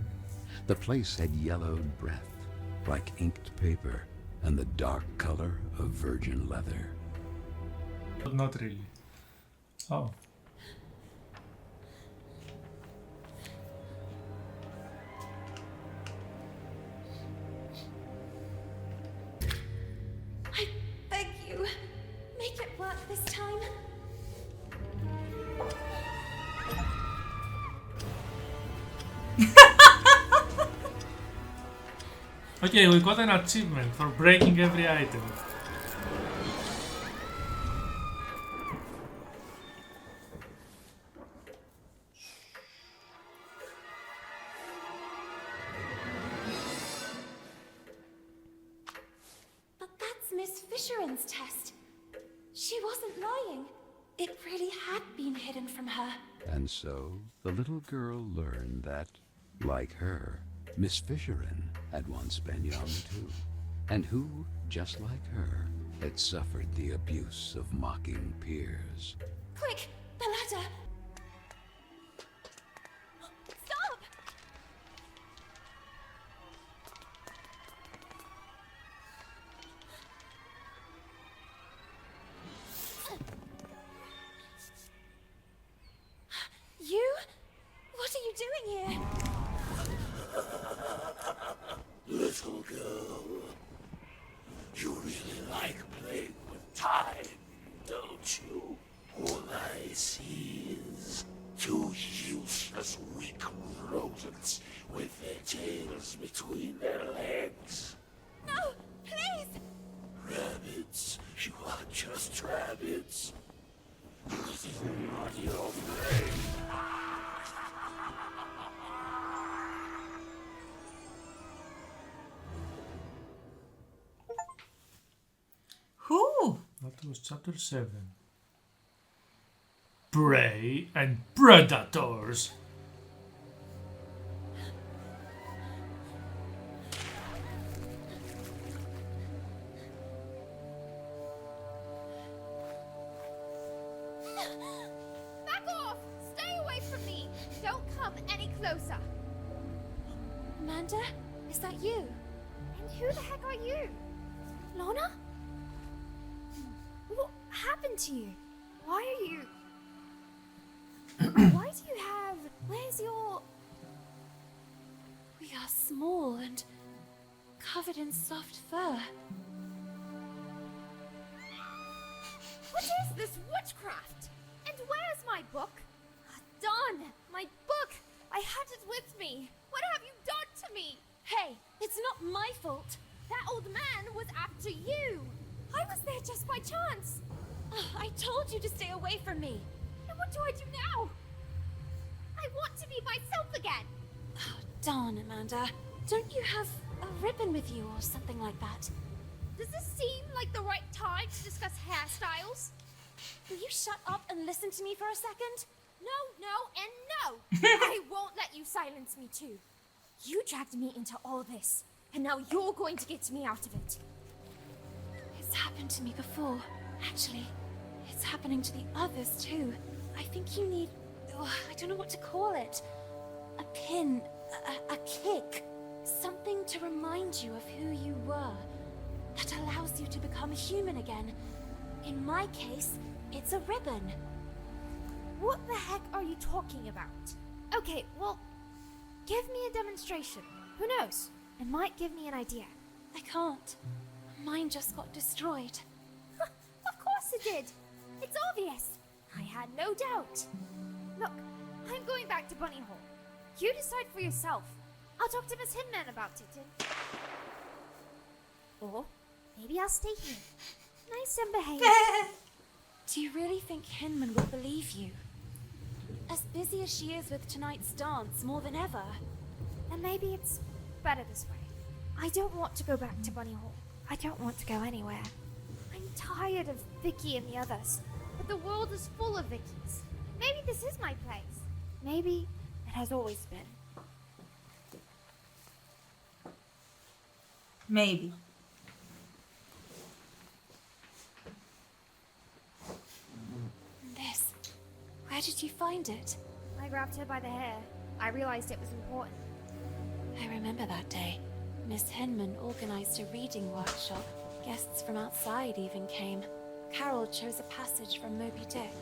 The place had yellowed breath, like inked paper, and the dark color of virgin leather. But not really. Oh. I beg you, make it work this time. Okay, we got an achievement for breaking every item. But that's Miss Fisheran's test. She wasn't lying. It really had been hidden from her. And so the little girl learned that, like her, Miss Fisherin had once been young too, and who, just like her, had suffered the abuse of mocking peers. Quick, the ladder. Stop! You? What are you about you. All I see is two useless, weak rodents with their tails between their legs. No, please! Rabbits, you are just rabbits. This is not your friend. Who? That was chapter 7. Prey and predators. Back off! Stay away from me! Don't come any closer! Amanda, is that you? And who the heck are you? Lorna? What happened to you? Why are you... Why do you have... Where's your... We are small and covered in soft fur. What is this witchcraft? And where's my book? Darn, my book! I had it with me. What have you done to me? Hey, it's not my fault. That old man was after you. I was there just by chance. I told you to stay away from me. And what do I do now? I want to be myself again. Oh, darn, Amanda. Don't you have a ribbon with you or something like that? Does this seem like the right time to discuss hairstyles? Will you shut up and listen to me for a second? No, and no. I won't let you silence me too. You dragged me into all this, and now you're going to get me out of it. It's happened to me before. Actually, it's happening to the others too. I think you need... Oh, I don't know what to call it. A pin, a kick. Something to remind you of who you were. That allows you to become human again. In my case, it's a ribbon. What the heck are you talking about? Okay, well, give me a demonstration. Who knows? It might give me an idea. I can't. Mine just got destroyed. Of course it did. It's obvious. I had no doubt. Look, I'm going back to Bunny Hole. You decide for yourself. I'll talk to Miss Hinman about it and... Or maybe I'll stay here. Nice and behaved. Do you really think Hinman will believe you? As busy as she is with tonight's dance, more than ever. And maybe it's better this way. I don't want to go back to Bunny Hole. I don't want to go anywhere. I'm tired of Vicky and the others. But the world is full of Vickies. Maybe this is my place. Maybe it has always been. Maybe. This. Where did you find it? I grabbed her by the hair. I realized it was important. I remember that day. Miss Hinman organized a reading workshop. Guests from outside even came. Carole chose a passage from Moby Dick.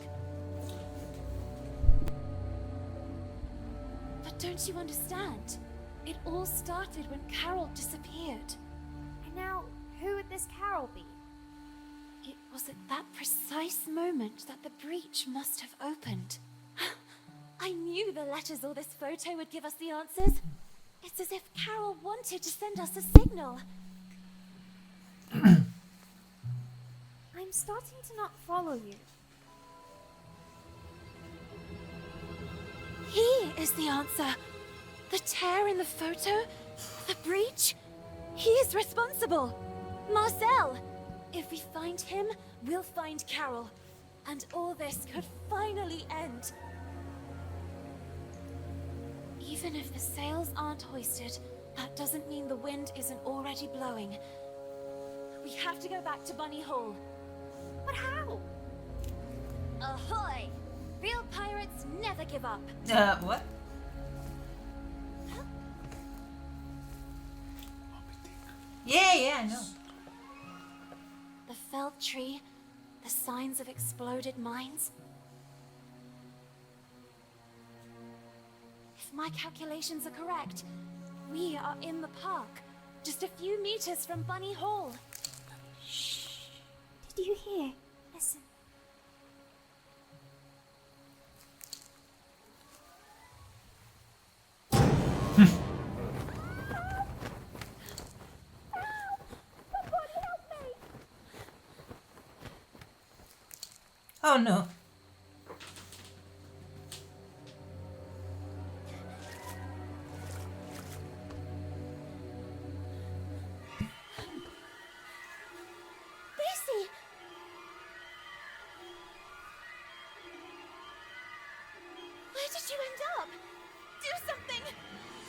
But don't you understand? It all started when Carole disappeared. And now, who would this Carole be? It was at that precise moment that the breach must have opened. I knew the letters or this photo would give us the answers. It's as if Carole wanted to send us a signal. I'm starting to not follow you. He is the answer. The tear in the photo, the breach. He is responsible. Marcel. If we find him, we'll find Carole. And all this could finally end. Even if the sails aren't hoisted, that doesn't mean the wind isn't already blowing. We have to go back to Bunny Hole. But how? Ahoy! Real pirates never give up. What? Yeah, I know. The felled tree, the signs of exploded mines. If my calculations are correct, we are in the park, just a few meters from Bunny Hole. Did you hear? Listen. Oh no. Lucy! Where did you end up? Do something!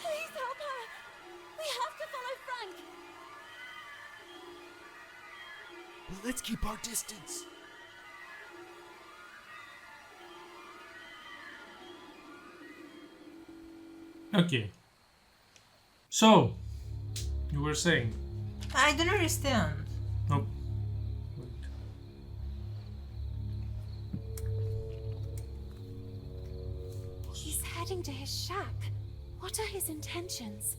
Please help her! We have to follow Frank! Let's keep our distance. Okay. So, you were saying? I don't understand. Nope. Wait. He's heading to his shack. What are his intentions?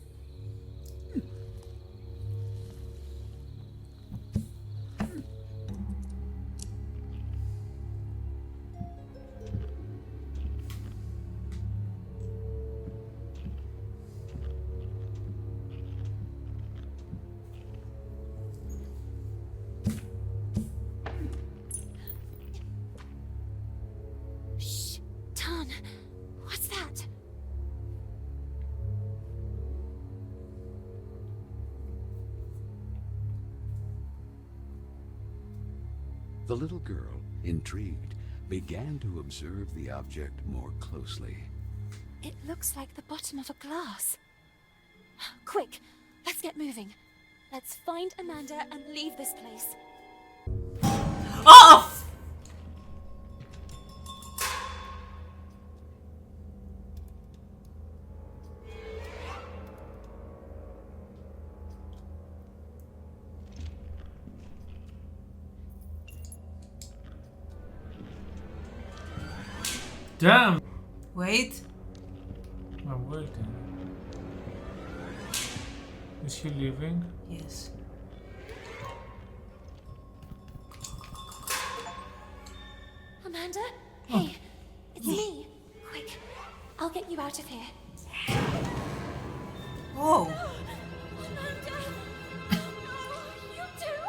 Shh, Ton, what's that? The little girl, intrigued, began to observe the object more closely. It looks like the bottom of a glass. Quick, let's get moving. Let's find Amanda and leave this place. Oh! Damn! Wait. I'm waiting. Is he leaving? Yes. Amanda? Hey, it's me. Quick, I'll get you out of here. Oh. Amanda! No, you too?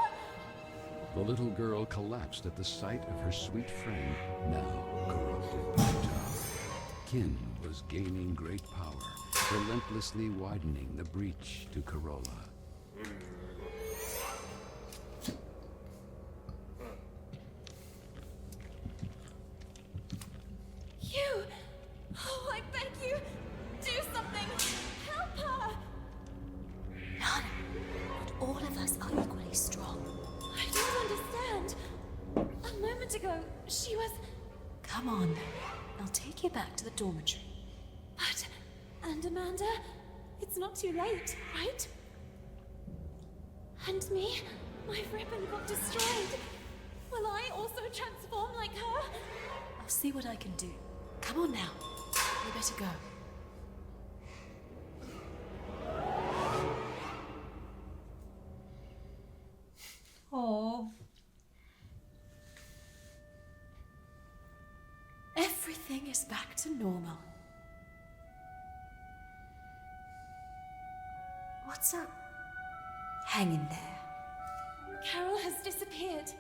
The little girl collapsed at the sight of her sweet friend, now corrupted by time. Kin was gaining great power, relentlessly widening the breach to Carole. You! Oh, I beg you! Do something! Help her! None. But all of us are equally strong. I don't understand. A moment ago, she was... Come on. I'll take you back to the dormitory. But... And Amanda? It's not too late, right? And me? My ribbon got destroyed. Will I also transform like her? I'll see what I can do. Come on now. We better go. Oh. Everything is back to normal. What's up? Hang in there. Carole has disappeared.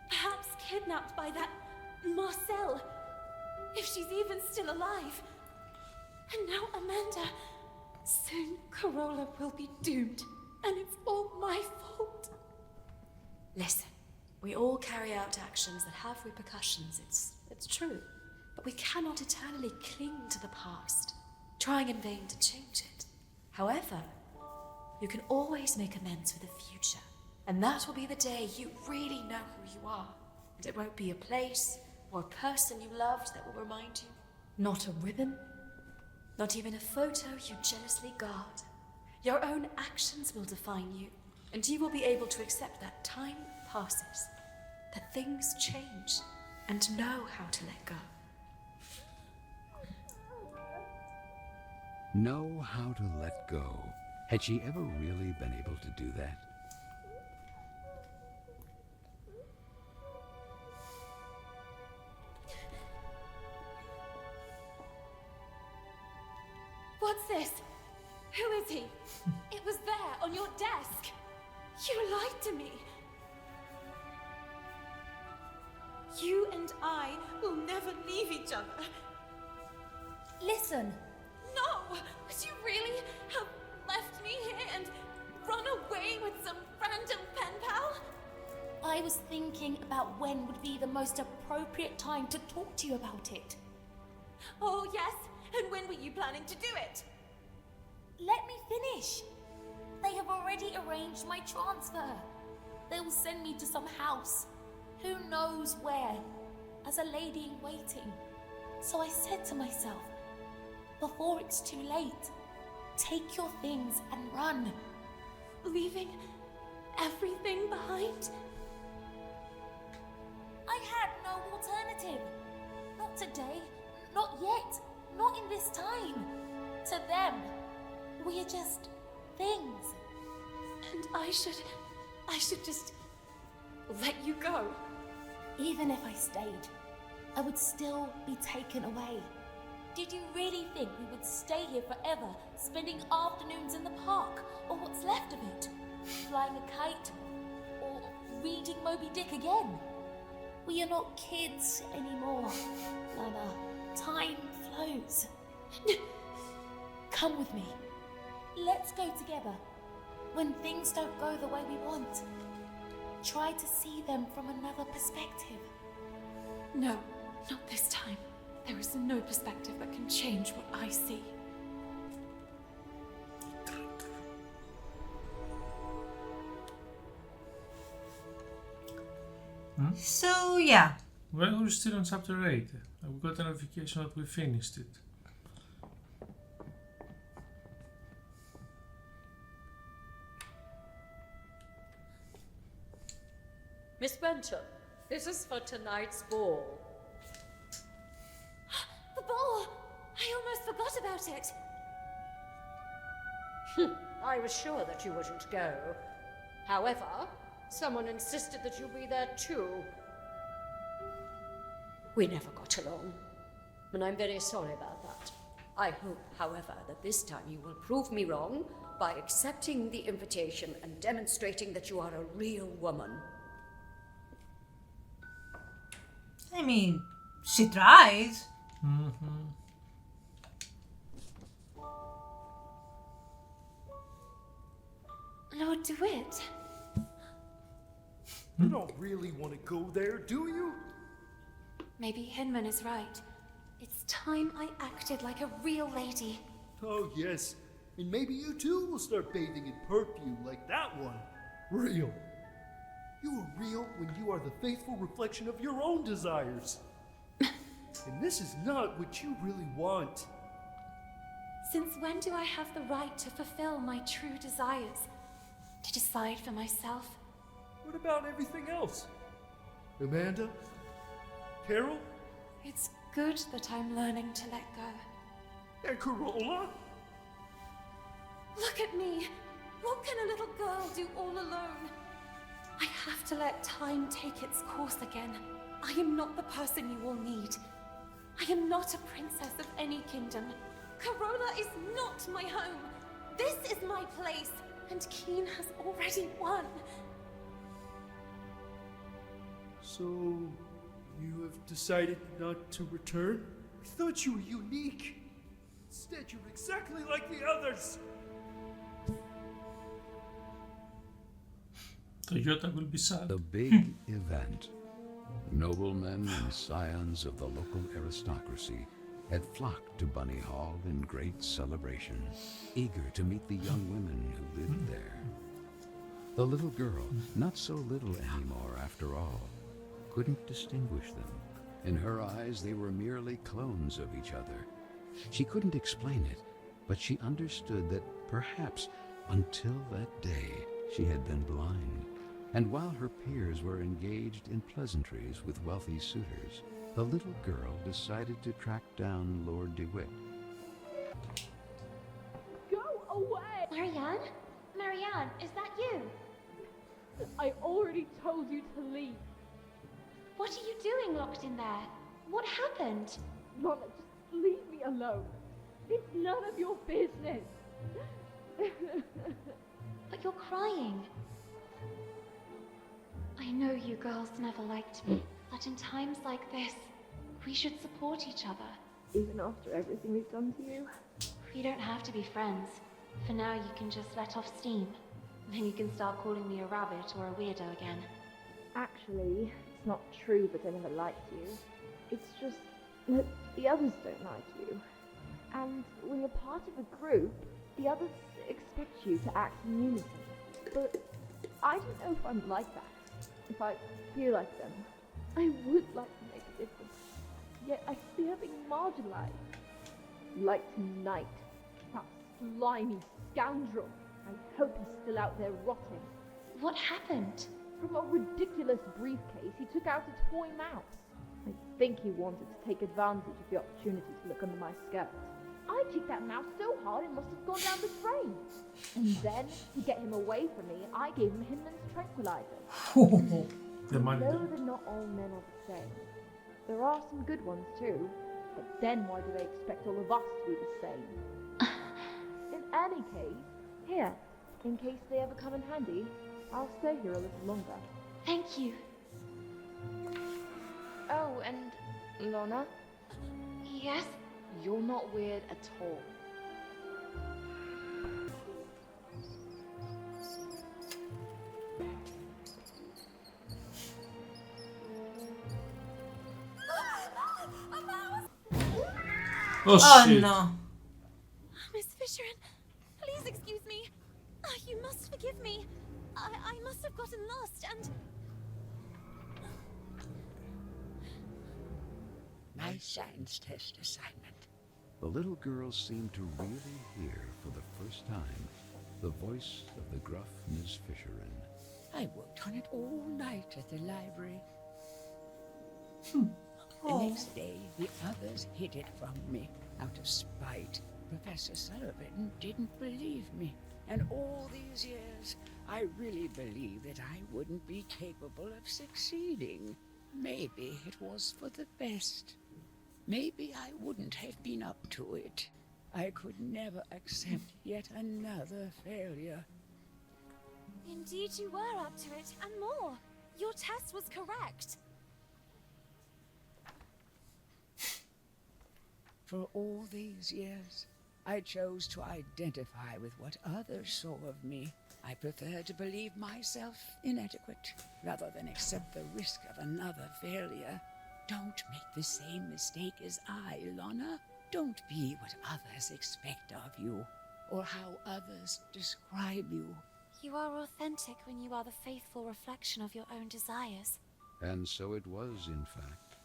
Perhaps kidnapped by that Marcel. If she's even still alive. And now Amanda. Soon Carole will be doomed. And it's all my fault. Listen, we all carry out actions that have repercussions. It's true. But we cannot eternally cling to the past, trying in vain to change it. However, you can always make amends for the future. And that will be the day you really know who you are. And it won't be a place or a person you loved that will remind you. Not a ribbon, not even a photo you jealously guard. Your own actions will define you, and you will be able to accept that time passes, that things change, and know how to let go. Know how to let go. Had she ever really been able to do that? What's this? Who is he? It was there on your desk. You lied to me. You and I will never leave each other. Listen, No! Would you really have left me here and run away with some random pen pal? I was thinking about when would be the most appropriate time to talk to you about it. Oh, yes? And when were you planning to do it? Let me finish. They have already arranged my transfer. They will send me to some house, who knows where, as a lady in waiting. So I said to myself, before it's too late, take your things and run. Leaving everything behind? I had no alternative. Not today, not yet, not in this time. To them, we are just things. And I should just let you go. Even if I stayed, I would still be taken away. Did you really think we would stay here forever, spending afternoons in the park, or what's left of it? Flying a kite, or reading Moby Dick again? We are not kids anymore, Lana. Time flows. Come with me. Let's go together. When things don't go the way we want, try to see them from another perspective. No, not this time. There is no perspective that can change what I see. So, yeah. Well, we're still on chapter 8. We got a notification that we finished it. Miss Benton, this is for tonight's ball. The ball! I almost forgot about it. I was sure that you wouldn't go. However, someone insisted that you be there too. We never got along, and I'm very sorry about that. I hope, however, that this time you will prove me wrong by accepting the invitation and demonstrating that you are a real woman. I mean, she tries. Lord DeWitt. You don't really want to go there, do you? Maybe Hinman is right. It's time I acted like a real lady. Oh, yes. And maybe you too will start bathing in perfume like that one. Real. You are real when you are the faithful reflection of your own desires. And this is not what you really want. Since when do I have the right to fulfill my true desires? To decide for myself? What about everything else? Amanda? Carole? It's good that I'm learning to let go. And Carola? Look at me! What can a little girl do all alone? I have to let time take its course again. I am not the person you will need. I am not a princess of any kingdom. Carola is not my home. This is my place, and Keen has already won. So, you have decided not to return? I thought you were unique. Instead, you're exactly like the others. Toyota will be sad. The big event. Noblemen and scions of the local aristocracy had flocked to Bunny Hall in great celebration, eager to meet the young women who lived there. The little girl, not so little anymore after all, couldn't distinguish them. In her eyes, they were merely clones of each other. She couldn't explain it, but she understood that perhaps until that day she had been blind. And while her peers were engaged in pleasantries with wealthy suitors, the little girl decided to track down Lord DeWitt. Go away! Marianne? Marianne, is that you? I already told you to leave. What are you doing locked in there? What happened? Lana, just leave me alone. It's none of your business. But you're crying. I know you girls never liked me. But in times like this, we should support each other. Even after everything we've done to you? We don't have to be friends. For now, you can just let off steam. Then you can start calling me a rabbit or a weirdo again. Actually, it's not true that I never liked you. It's just that the others don't like you. And when you're part of a group, the others expect you to act in unison. But I don't know if I'm like that. If I feel like them, I would like to make a difference. Yet I fear being marginalized. Like tonight, that slimy scoundrel. I hope he's still out there rotting. What happened? From a ridiculous briefcase, he took out a toy mouse. I think he wanted to take advantage of the opportunity to look under my skirt. I kicked that mouse so hard it must have gone down the drain. And then, to get him away from me, I gave him Hinman's tranquilizer. Though that not all men are the same. There are some good ones too, but then why do they expect all of us to be the same? In any case, here, in case they ever come in handy, I'll stay here a little longer. Thank you. Oh, and Lana? Yes? You're not weird at all. Oh shit. No. Miss Fisherin, please excuse me. You must forgive me. I must have gotten lost and... My science test assignment. The little girl seemed to really hear for the first time the voice of the gruff Miss Fisherin. I worked on it all night at the library. The next day, the others hid it from me out of spite. Professor Sullivan didn't believe me. And all these years, I really believed that I wouldn't be capable of succeeding. Maybe it was for the best. Maybe I wouldn't have been up to it. I could never accept yet another failure. Indeed you were up to it, and more. Your test was correct. For all these years, I chose to identify with what others saw of me. I prefer to believe myself inadequate, rather than accept the risk of another failure. Don't make the same mistake as I, Lana. Don't be what others expect of you, or how others describe you. You are authentic when you are the faithful reflection of your own desires. And so it was, in fact,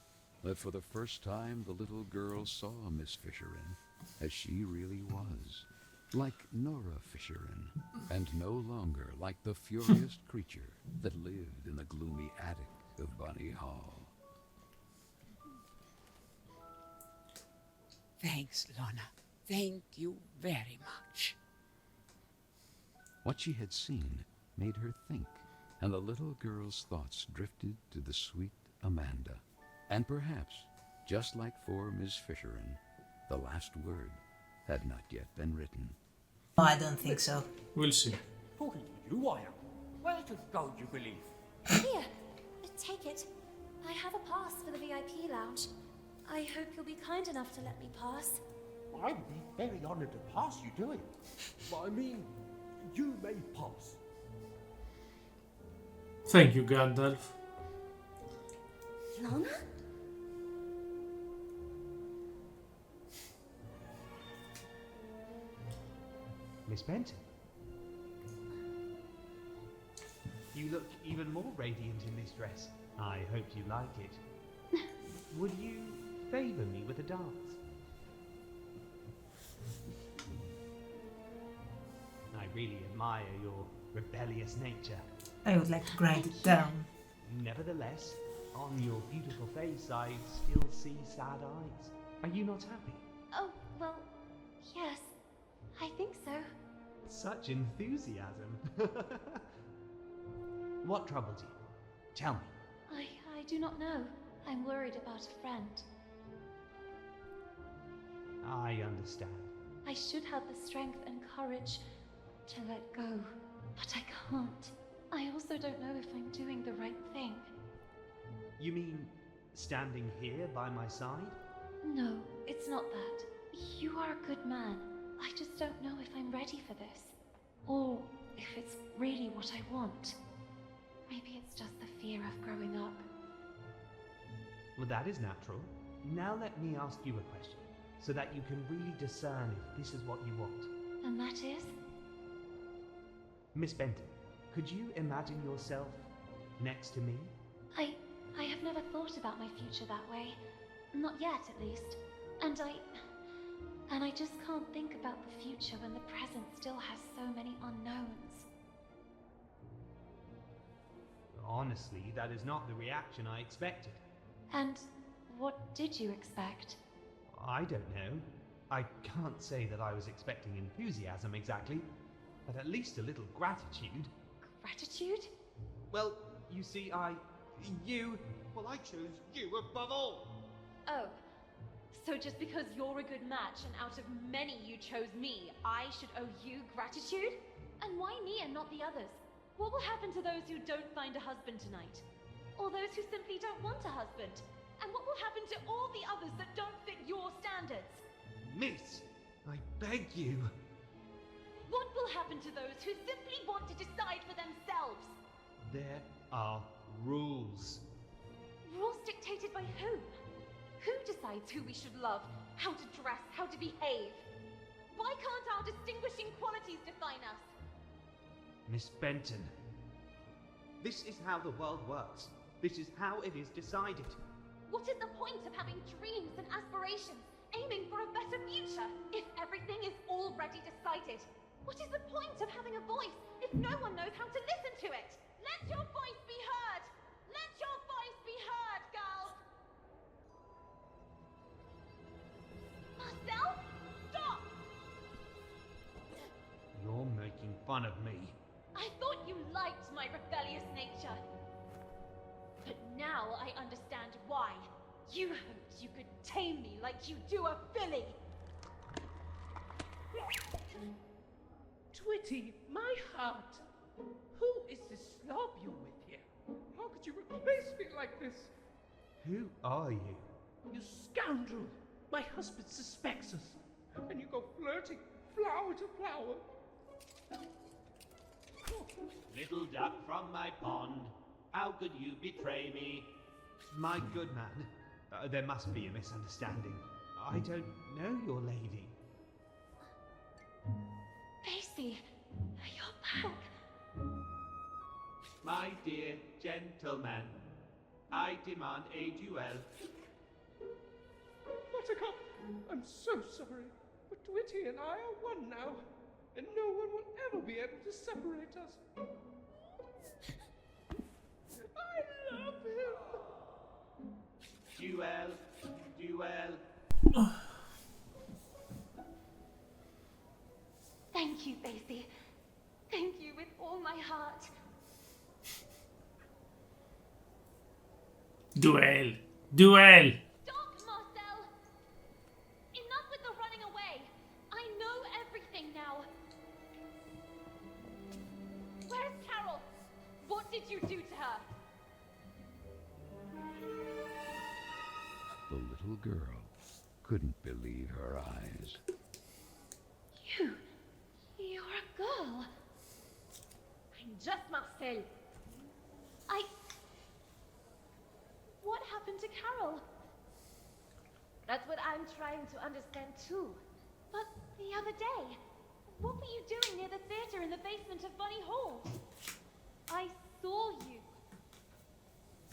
that for the first time the little girl saw Miss Fisherin as she really was, like Nora Fisherin, and no longer like the furious creature that lived in the gloomy attic of Bunny Hall. Thanks, Lana. Thank you very much. What she had seen made her think, and the little girl's thoughts drifted to the sweet Amanda. And perhaps, just like for Miss Fisherin, the last word had not yet been written. No, I don't think so. We'll see. Talking to you, I am. Where to go, you believe? Here, take it. I have a pass for the VIP lounge. I hope you'll be kind enough to let me pass. I would be very honored to pass you to him. But I mean, you may pass. Thank you, Gandalf. Lana? Miss Benton. You look even more radiant in this dress. I hope you like it. Would you favor me with a dance? I really admire your rebellious nature. I would like to grind it down. Nevertheless, on your beautiful face, I still see sad eyes. Are you not happy? Oh, well, yes. I think so. Such enthusiasm. What troubles you? Tell me. I do not know. I'm worried about a friend. I understand. I should have the strength and courage to let go, but I can't. I also don't know if I'm doing the right thing. You mean standing here by my side? No, it's not that. You are a good man. I just don't know if I'm ready for this. Or if it's really what I want. Maybe it's just the fear of growing up. Well, that is natural. Now let me ask you a question, so that you can really discern if this is what you want. And that is? Miss Benton, could you imagine yourself next to me? I have never thought about my future that way. Not yet, at least. And I just can't think about the future when the present still has so many unknowns. Honestly, that is not the reaction I expected. And what did you expect? I don't know. I can't say that I was expecting enthusiasm exactly, but at least a little gratitude. Gratitude? Well, you see, I chose you above all. Oh, so just because you're a good match and out of many you chose me, I should owe you gratitude? And why me and not the others? What will happen to those who don't find a husband tonight? Or those who simply don't want a husband? And what will happen to all the others that don't fit your standards? Miss, I beg you. What will happen to those who simply want to decide for themselves? There are rules. Rules dictated by whom? Who decides who we should love, how to dress, how to behave? Why can't our distinguishing qualities define us? Miss Benton, this is how the world works. This is how it is decided. What is the point of having dreams and aspirations, aiming for a better future, if everything is already decided? What is the point of having a voice if no one knows how to listen to it? Let your voice be heard! Let your voice be heard, girls! Marcel, stop! You're making fun of me. I thought you liked my rebellious nature. But now I understand why. You hoped you could tame me like you do a filly. Twitty, my heart. Who is this slob you're with here? How could you replace me like this? Who are you? You scoundrel! My husband suspects us. And you go flirting flower to flower. Little duck from my pond, how could you betray me? My good man, there must be a misunderstanding. I don't know your lady. Basie, you're back. My dear gentleman, I demand a duel. Buttercup, I'm so sorry, but Twitty and I are one now, and no one will ever be able to separate us. I love him! Duel. Thank you, Basie. Thank you with all my heart. Duel. Duel. Stop, Marcel! Enough with the running away. I know everything now. Where's Carole? What did you do to her? The little girl couldn't believe her eyes. You're a girl. I'm just Marcel. What happened to Carole? That's what I'm trying to understand too. But the other day, what were you doing near the theater in the basement of Bunny Hall? I saw you.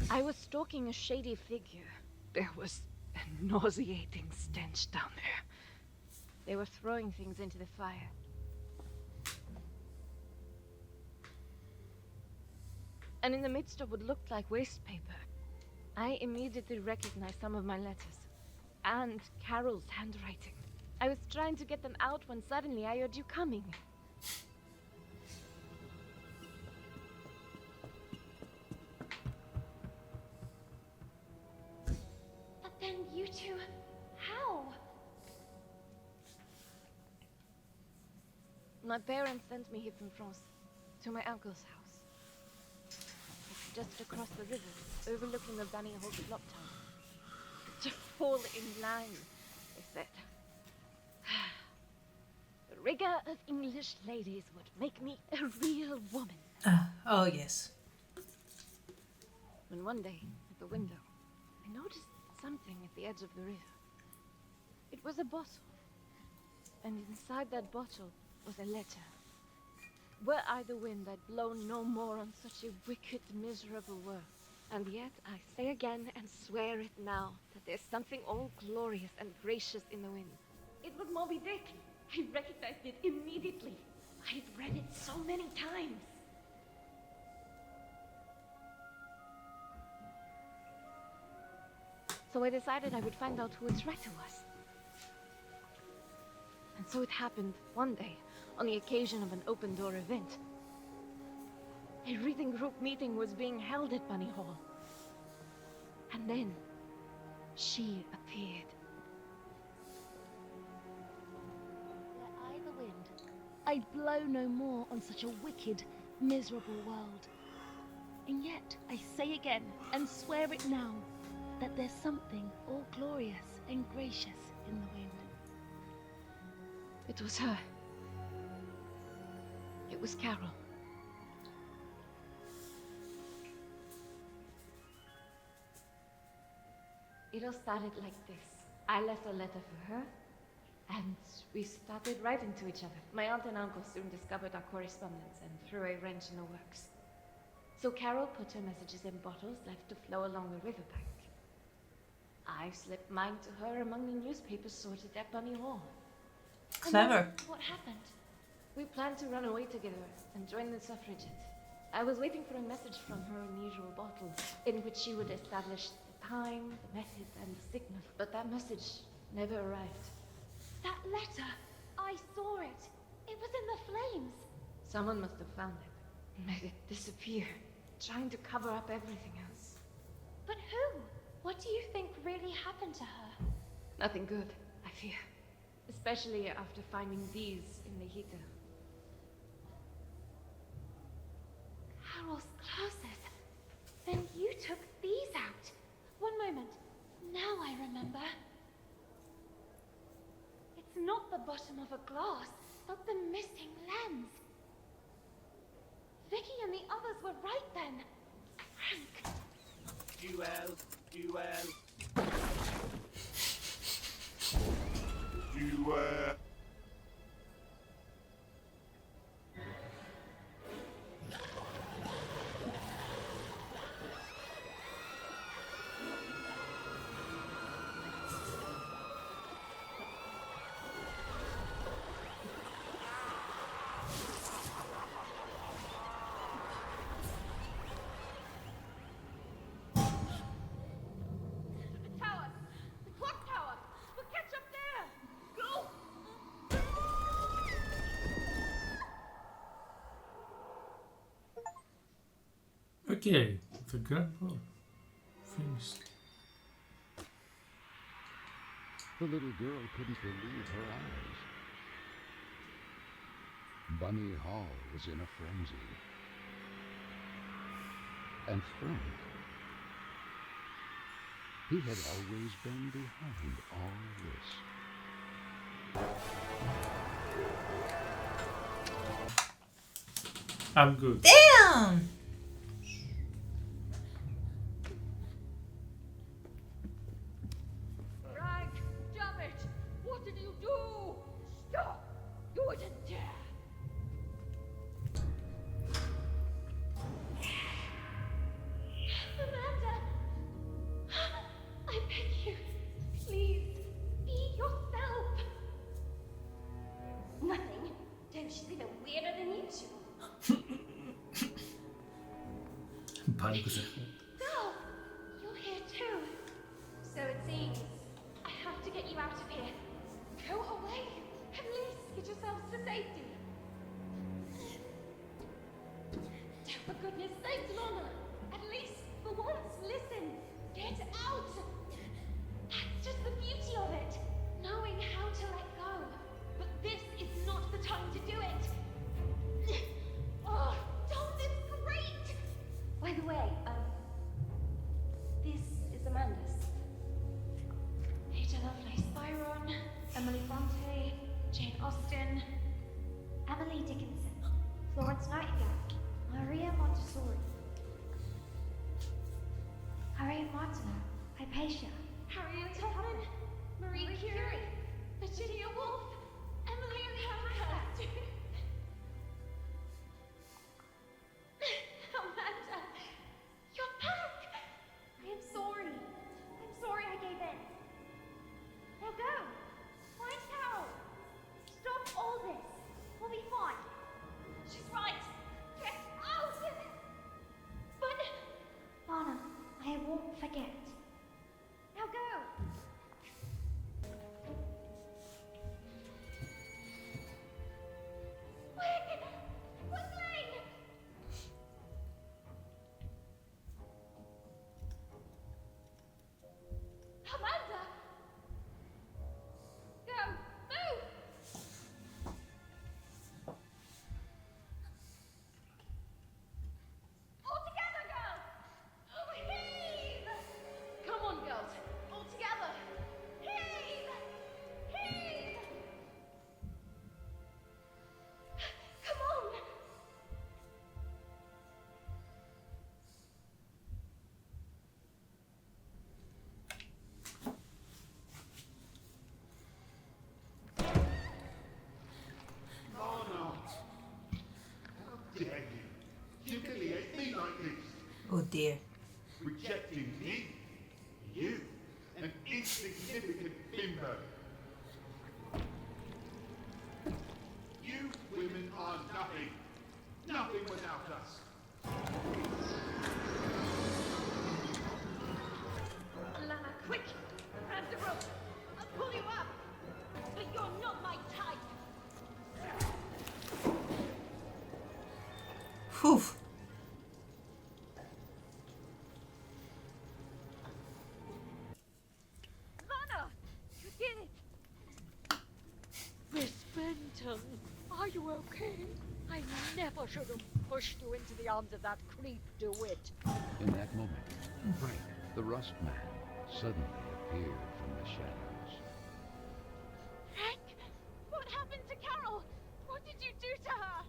I was stalking a shady figure. There was a nauseating stench down there. They were throwing things into the fire. And in the midst of what looked like waste paper, I immediately recognized some of my letters. And Carole's handwriting. I was trying to get them out when suddenly I heard you coming. But then you two, how? My parents sent me here from France, to my uncle's house. just across the river, overlooking the Bunny Hole Clock Tower. To fall in line, they said. The rigor of English ladies would make me a real woman. Oh, yes. When one day, at the window, I noticed something at the edge of the river. It was a bottle. And inside that bottle was a letter. Were I the wind, I'd blow no more on such a wicked, miserable world. And yet, I say again and swear it now, that there's something all glorious and gracious in the wind. It was Moby Dick. I recognized it immediately. I'd read it so many times. So I decided I would find out who its writer was. And so it happened one day, on the occasion of an open-door event. A reading group meeting was being held at Bunny Hall. And then, she appeared. Were I the wind, I'd blow no more on such a wicked, miserable world. And yet, I say again, and swear it now, that there's something all glorious and gracious in the wind. It was her. It was Carole. It all started like this. I left a letter for her, and we started writing to each other. My aunt and uncle soon discovered our correspondence and threw a wrench in the works. So Carole put her messages in bottles left to flow along the riverbank. I slipped mine to her among the newspapers sorted at Bunny Hall. Clever. What happened? We planned to run away together and join the suffragettes. I was waiting for a message from her unusual bottle, in which she would establish the time, the method, and the signal. But that message never arrived. That letter! I saw it! It was in the flames! Someone must have found it and made it disappear, trying to cover up everything else. But who? What do you think really happened to her? Nothing good, I fear. Especially after finding these in the heater. Carole's glasses. Then you took these out. One moment. Now I remember. It's not the bottom of a glass, but the missing lens. Vicky and the others were right then. Frank. Duel. Okay, the Grand War finished. The little girl couldn't believe her eyes. Bunny Hall was in a frenzy. And Frank, he had always been behind all this. I'm good. Damn! Frank, damn it! What did you do? Stop! You wouldn't dare! Amanda! I beg you, please, be yourself. Nothing. She's even weirder than usual. Panic attack. Girl, you're here too. So it seems. I have to get you out of here. Go away. At least get yourselves to safety. For goodness sake, Lana. At least for once, listen. Get out. That's just the beauty of it. Knowing how to let go. But this is not the time to do it. Oh, Tom, it's great. By the way, Florence Nightingale, Maria Montessori, Harriet Martineau, Hypatia, Harriet Tubman, Marie Curie, Virginia Woolf, Emily Pankhurst. Amanda, you're back! I am sorry. I'm sorry I gave in. Now go. Find Carole. Stop all this. We'll be fine. She's right. Get out! But... Lana, I won't forget. Now go. Quick! Quickly! Amanda! Go! Move! All together, girls! Heave! Come on, girls. All together. Heave! Heave! Come on! Lana! How dare you? Humiliate me like this! Oh dear. Rejecting me? You, an insignificant bimbo. You women are nothing. Nothing without us. Lana, quick! Grab the rope! I'll pull you up! But you're not my type! Whew. Lana! You did it! Miss Benton, are you okay? I never should have pushed you into the arms of that creep DeWitt. In that moment, Frank, the Rust Man, suddenly appeared from the shadows. Frank! What happened to Carole? What did you do to her?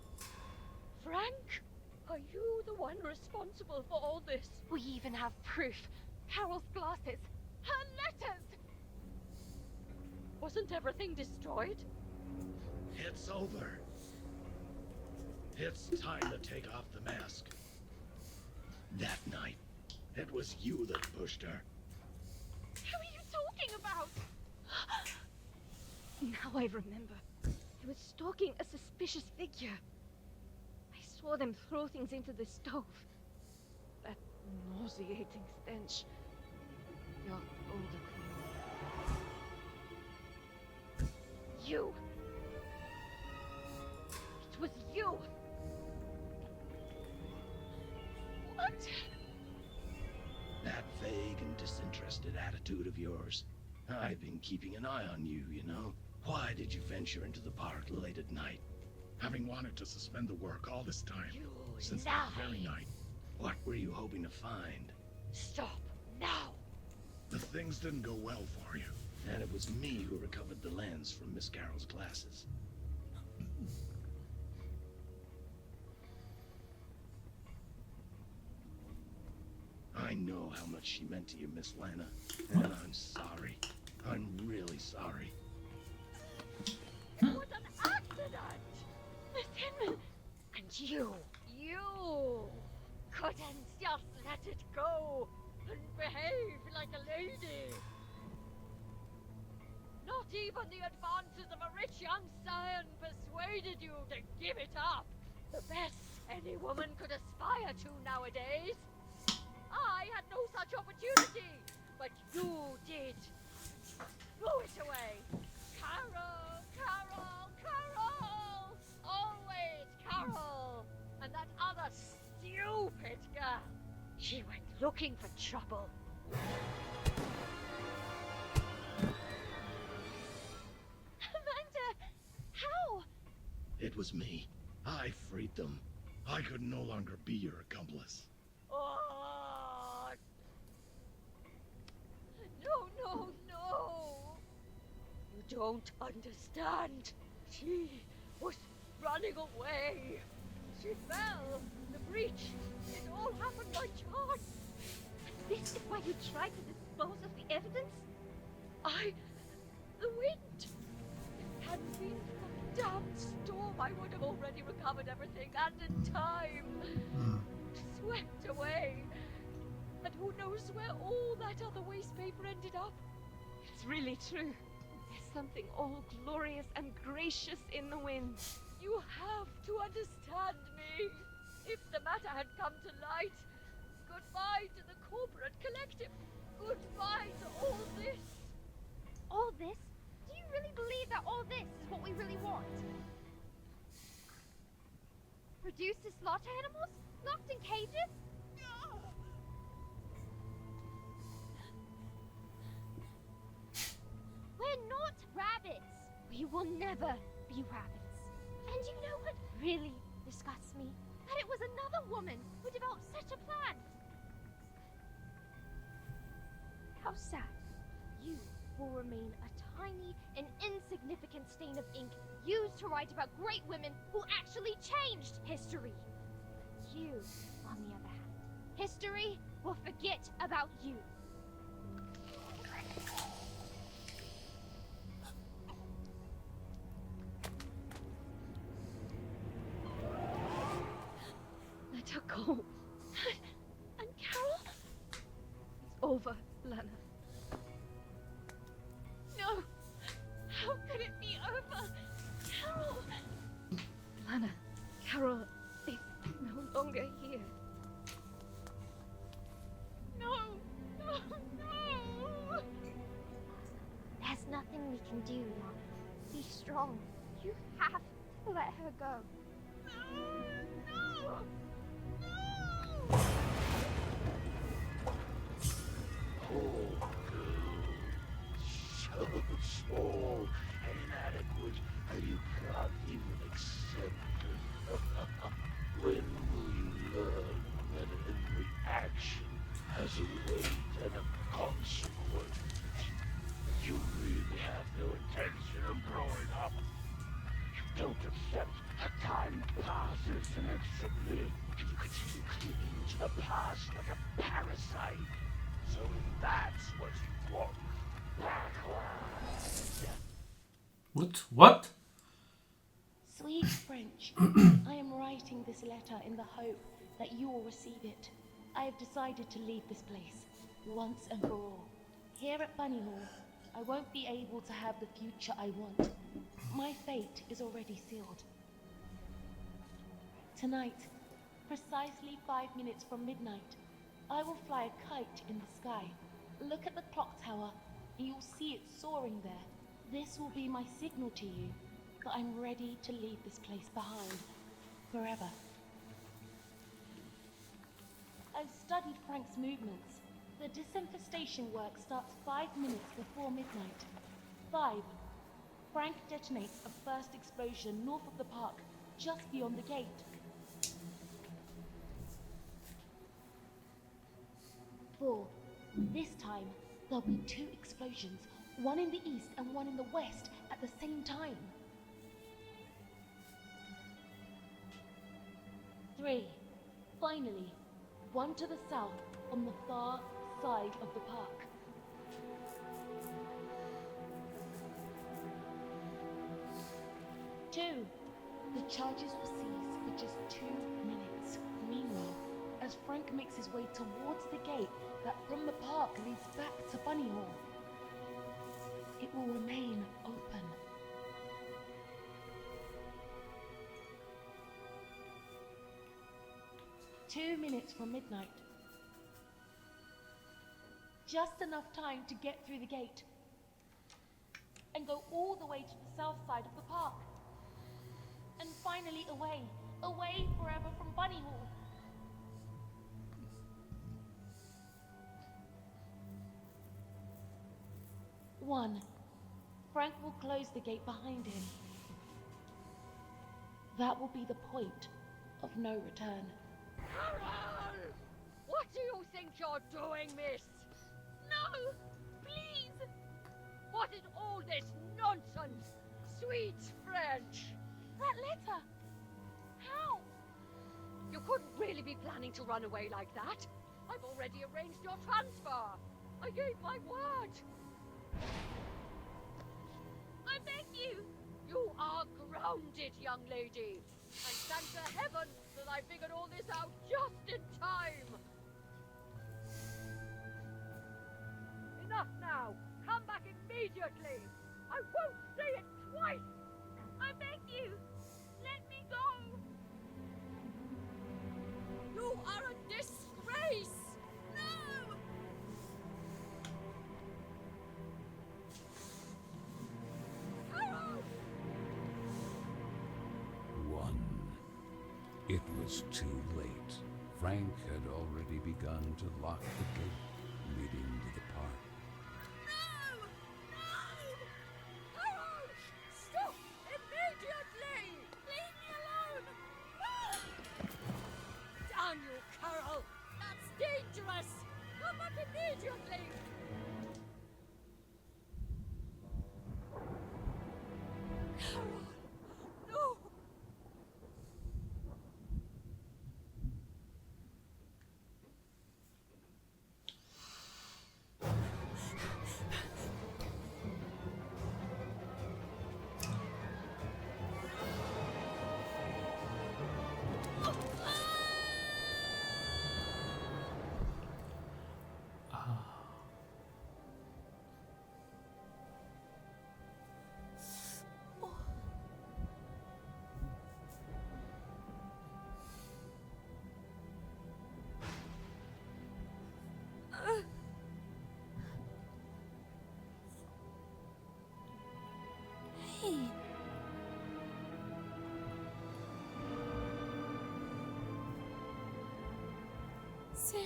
Frank, are you the one responsible for all this? We even have proof. Carole's glasses. Her letters! Wasn't everything destroyed? It's over. It's time to take off the mask. That night, it was you that pushed her. Who are you talking about? Now I remember. I was stalking a suspicious figure. I saw them throw things into the stove. That nauseating stench. Your older queen. You! It was you! What? That vague and disinterested attitude of yours. I've been keeping an eye on you, you know. Why did you venture into the park late at night? Having wanted to suspend the work all this time. You Since lie. that very night. What were you hoping to find? Stop now! The things didn't go well for you. And it was me who recovered the lens from Miss Carroll's glasses. I know how much she meant to you, Miss Lana, and I'm sorry. I'm really sorry. It was an accident! Miss Hinman! And you couldn't just let it go and behave like a lady. Not even the advances of a rich young scion persuaded you to give it up. The best any woman could aspire to nowadays. I had no such opportunity, but you did. Throw it away. Carole, Carole, Carole! Always Carole! And that other stupid girl. She went looking for trouble. Amanda! How? It was me. I freed them. I could no longer be your accomplice. Oh! No, no, no! You don't understand. She was running away. She fell. The breach. It all happened by chance. This is why you tried to dispose of the evidence? The wind. If it hadn't been for the damn storm, I would have already recovered everything, and in time. Swept away. And who knows where all that other waste paper ended up? It's really true. There's something all glorious and gracious in the wind. You have to understand me. If the matter had come to light, goodbye to the corporate collective. Goodbye to all this. All this? Do you really believe that all this is what we really want? Reduced to slaughter animals? Locked in cages? We're not rabbits. We will never be rabbits. And you know what really disgusts me? That it was another woman who developed such a plan. How sad. You will remain a tiny and insignificant stain of ink used to write about great women who actually changed history. You, on the other hand, history will forget about you. Let her go. And Carole? It's over, Lana. No! How could it be over? Carole! Lana, Carole is no longer here. No! No! No! There's nothing we can do, Mom. Be strong. You have to let her go. No! So small and inadequate that you can't even accept it. When will you learn that every action has a weight and a consequence? You really have no intention of growing up. You don't accept that time passes inexorably. You continue clinging to the past like a parasite. So if that's what you want, What? Sweet French, I am writing this letter in the hope that you will receive it. I have decided to leave this place, once and for all. Here at Bunny Hall, I won't be able to have the future I want. My fate is already sealed. Tonight, precisely 5 minutes from midnight, I will fly a kite in the sky. Look at the clock tower, and you'll see it soaring there. This will be my signal to you that I'm ready to leave this place behind, forever. I've studied Frank's movements. The disinfestation work starts 5 minutes before midnight. 5. Frank detonates a first explosion north of the park, just beyond the gate. 4. This time, there'll be 2 explosions, one in the east and one in the west at the same time. 3. Finally, one to the south on the far side of the park. 2. The charges will cease for just 2 minutes. Meanwhile, as Frank makes his way towards the gate that from the park leads back to Bunny Hall, it will remain open. Two minutes from midnight. Just enough time to get through the gate and go all the way to the south side of the park. And finally away forever from Bunny Hall. One, Frank will close the gate behind him. That will be the point of no return. Carole! What do you think you're doing, miss? No! Please! What is all this nonsense? Sweet French! That letter! How? You couldn't really be planning to run away like that. I've already arranged your transfer. I gave my word. I beg you! You are grounded, young lady. And thank the heavens that I figured all this out just in time. Enough now. Come back immediately. I won't say it twice. I beg you! Let me go! You are a disgrace! No! Carole! One. It was too late. Frank had already begun to lock the gate leading to the park. No! No! Carole! Stop immediately! Leave me alone! Damn you, Carole! That's dangerous! Come back immediately! Carole! No! Hey. Sarah.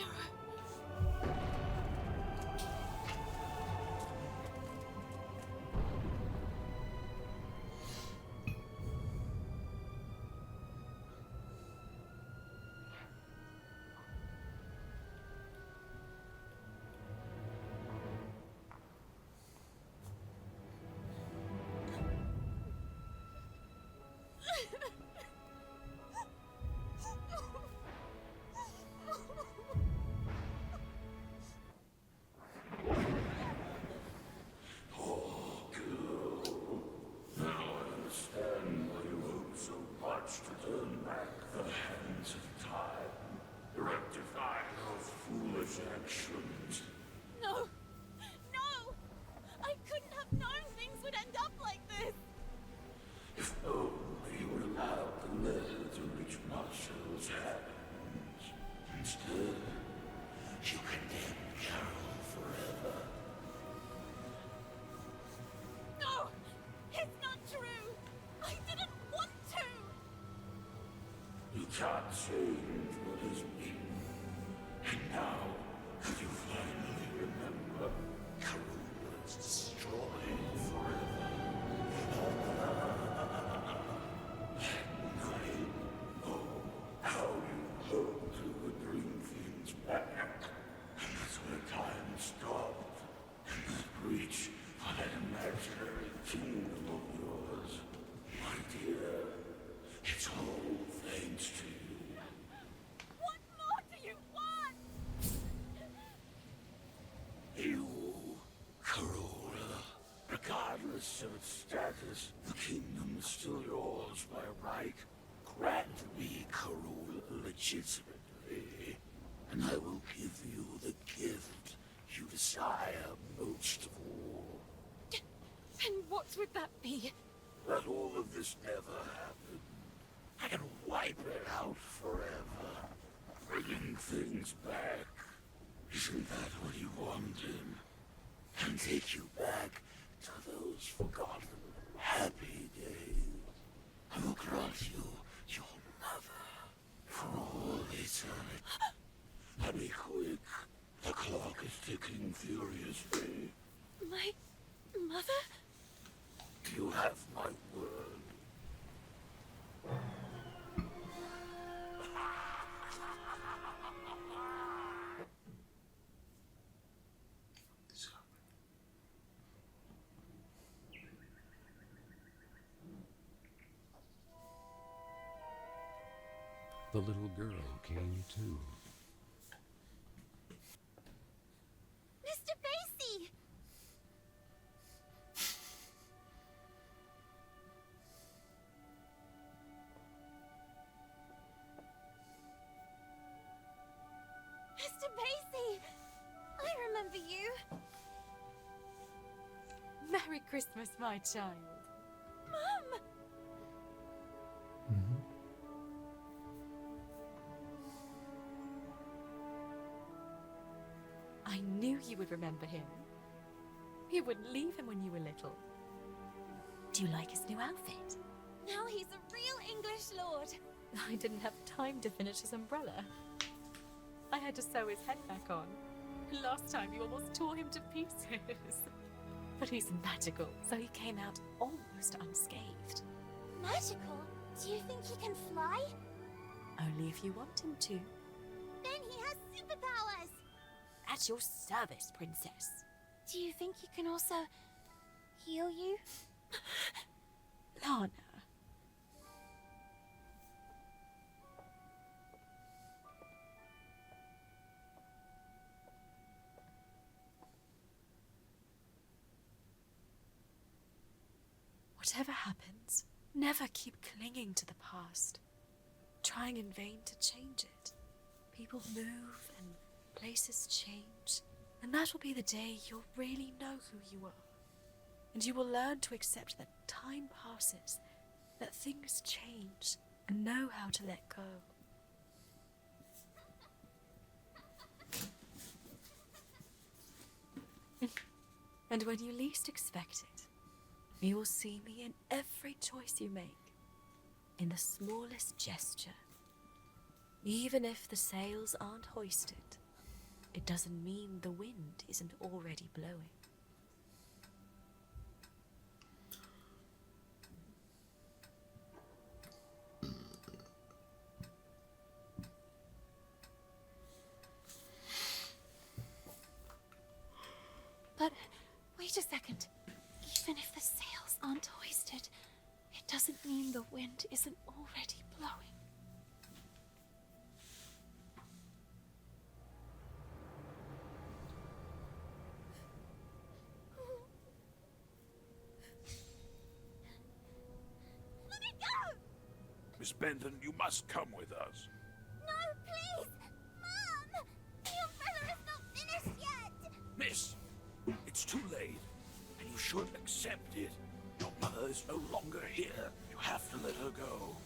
Actions. No! No! I couldn't have known things would end up like this! If only you would allow the letter to reach Marshall's hands. Instead, you condemned Carole forever. No! It's not true! I didn't want to! You can't change what has been. And now, could you finally remember Carole was destroyed forever? And oh, how you hoped you would bring things back. And that's where time stopped. And that breach of that imaginary kingdom of yours. My dear, it's all thanks to you. What more do you want? You, Carole, regardless of its status, the kingdom is still yours by right. Grant me Carole legitimately, and I will give you the gift you desire most of all. And what would that be? That all of this never happened. I can wipe it out forever, bringing things back. Isn't that what you wanted? And take you back to those forgotten, happy days. I will grant you your mother for all eternity. And be quick. The clock is ticking furiously. My mother? You have my word. the little girl came too. Mr. Basie! Mr. Basie! I remember you. Merry Christmas, my child. Mum! I knew you would remember him. You wouldn't leave him when you were little. Do you like his new outfit? Now he's a real English lord. I didn't have time to finish his umbrella. I had to sew his head back on. Last time you almost tore him to pieces. But he's magical, so he came out almost unscathed. Magical? Do you think he can fly? Only if you want him to. Then he has superpowers! At your service, princess. Do you think he can also heal you? Lana. Whatever happens, never keep clinging to the past, trying in vain to change it. People move and places change, and that will be the day you'll really know who you are. And you will learn to accept that time passes, that things change, and know how to let go. And when you least expect it, you will see me in every choice you make, in the smallest gesture. Even if the sails aren't hoisted, it doesn't mean the wind isn't already blowing. But wait a second. Even if the sails aren't hoisted, it doesn't mean the wind isn't already blowing. Let me go! Miss Benton, you must come with us. No, please! Mom! The umbrella is not finished yet! Miss, it's too late, and you should accept it. Your mother is no longer here. You have to let her go.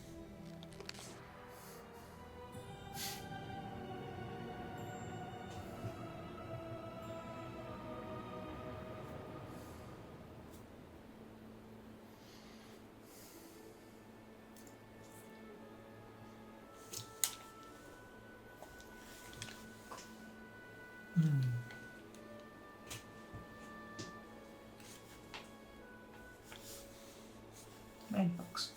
Mailbox.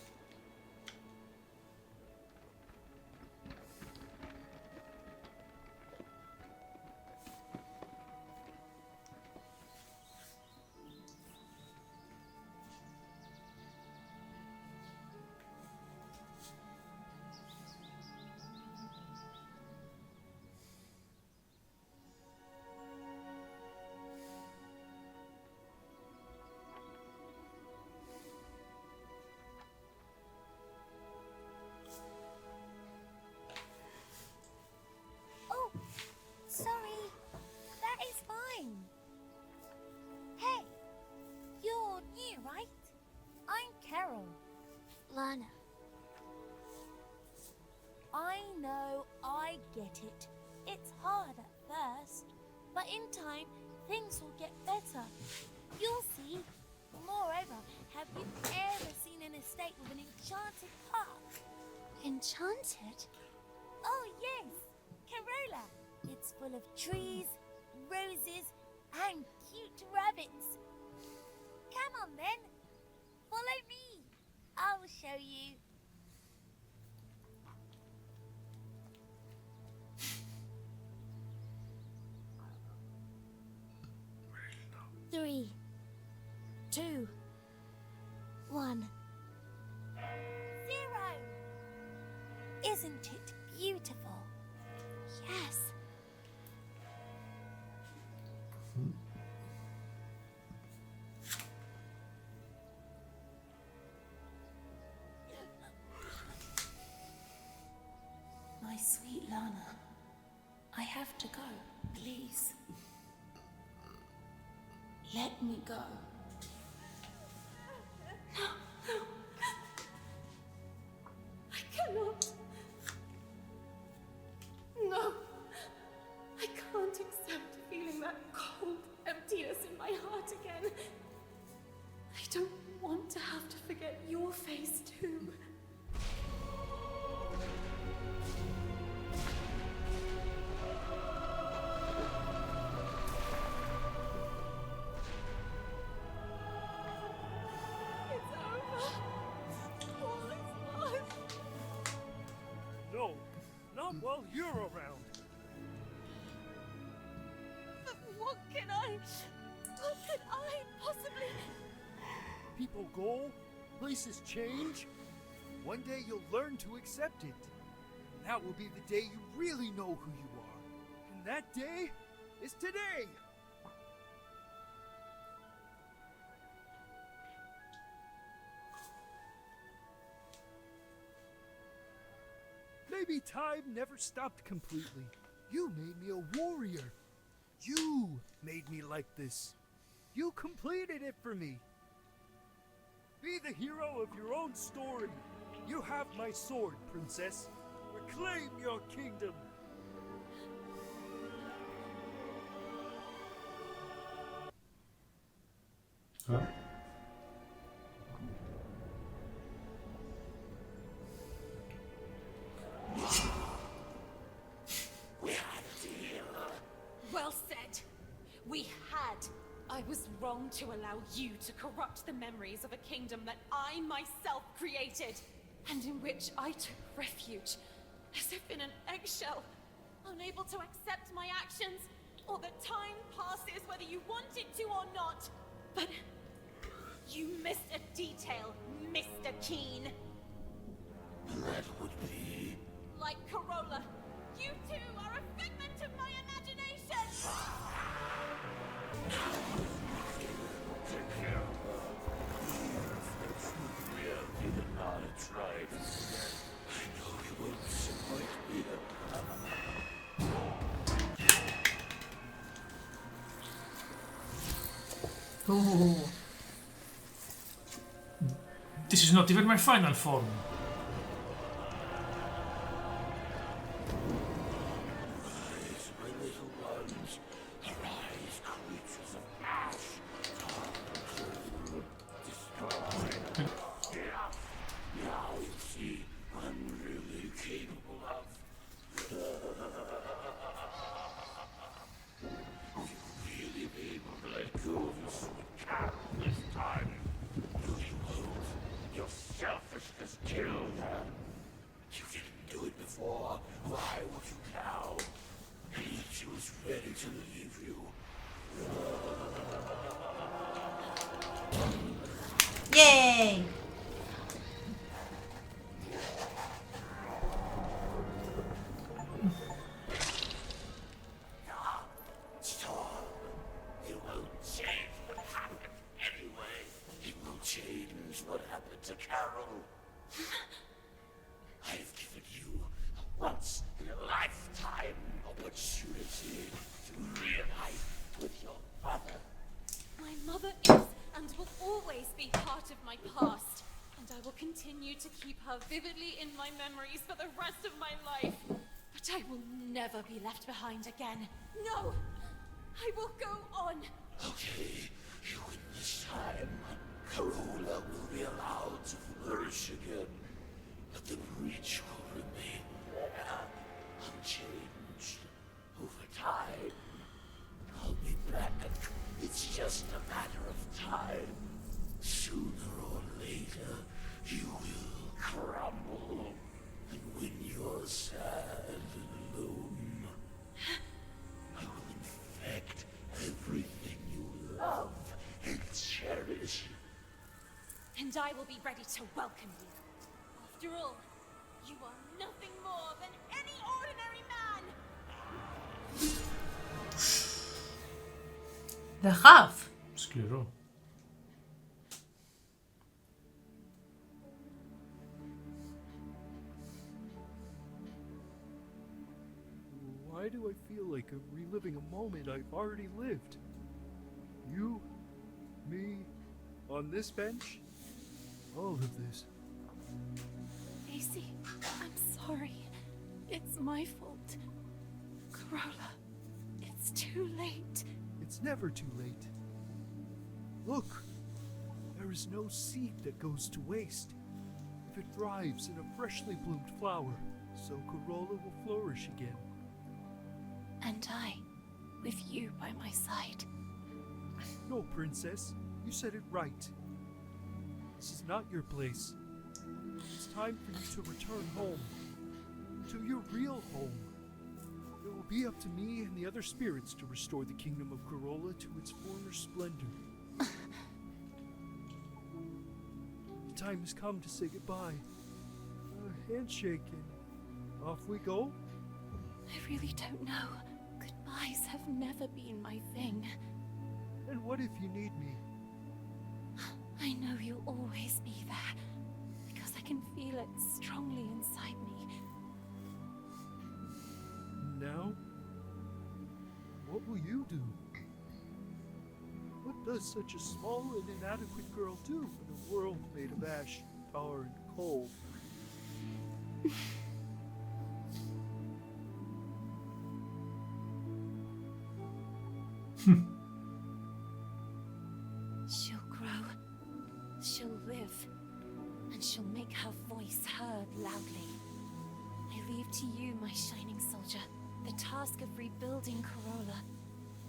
Oh, sorry. That is fine. Hey, you're new, right? I'm Carole. Lana. I know, I get it. It's hard at first, but in time, things will get better. You'll see. Moreover, have you ever seen an estate with an enchanted park? Enchanted? Oh, yes. Carole. It's full of trees, roses, and cute rabbits. Come on, then. Follow me. I'll show you. Three, 2, 1, 0. Isn't it beautiful. Yes. My sweet Lana, I have to go, please. Let me go. I cannot. No. I can't accept feeling that cold emptiness in my heart again. I don't want to have to forget your face too. It's over. All is lost. No, not while you're around. But what could I possibly... People go, places change. One day you'll learn to accept it. That will be the day you really know who you are. And that day is today. Maybe time never stopped completely. You made me a warrior. You made me like this. You completed it for me. Be the hero of your own story. You have my sword, princess. Reclaim your kingdom. Huh? We had a deal. Well said. We had. I was wrong to allow you to corrupt the memories of a kingdom that I myself created, and in which I took refuge, as if in an eggshell, unable to accept my actions, or that time passes whether you wanted to or not. But you missed a detail, Mr. Keen. That would be... Like Carole, you too are a figment of my imagination! Take care of her. Really did not try it. I know you will disappoint me. Oh. This is not even my final form. Rise, my little ones. Arise, creatures of ash. Destroy. Now you see what I'm really capable of. Will you really be able to let go of your sweet Carole this time? No, you won't. Your selfishness killed her. You didn't do it before. Why would you now? And yet she was ready to leave you. Yay! So, it won't change what happened anyway. It will change what happened to Carole. I've given you a once-in-a-lifetime opportunity to reunite with your mother. My mother is and will always be part of my past, and I will continue to keep her vividly in my memories for the rest of my life. But I will never be left behind again. No! I will go on! Okay, you win this time. Carole will be allowed to flourish again, but the breach will remain there, unchanged. Over time, I'll be back. It's just a matter of time. Sooner or later, you will crumble, and when you're sad and alone, I will infect everything you love and cherish. And I will be ready to welcome you. After all, you are nothing more than any The half. Σκληρό. Why do I feel like I'm reliving a moment I've already lived? You, me, on this bench, all of this. Macy, I'm sorry. It's my fault. Carole, it's too late. It's never too late. Look, there is no seed that goes to waste. If it thrives in a freshly bloomed flower, so Carole will flourish again. And I, with you by my side. No, Princess, you said it right. This is not your place. It's time for you to return home. To your real home. It will be up to me and the other spirits to restore the kingdom of Carole to its former splendor. The time has come to say goodbye. A handshake and off we go. I really don't know. Goodbyes have never been my thing. And what if you need me? I know you'll always be there, because I can feel it strongly inside me. Now? What will you do? What does such a small and inadequate girl do in a world made of ash, tar, and coal? She'll grow, she'll live, and she'll make her voice heard loudly. I leave to you, my shining soldier, the task of rebuilding Carole.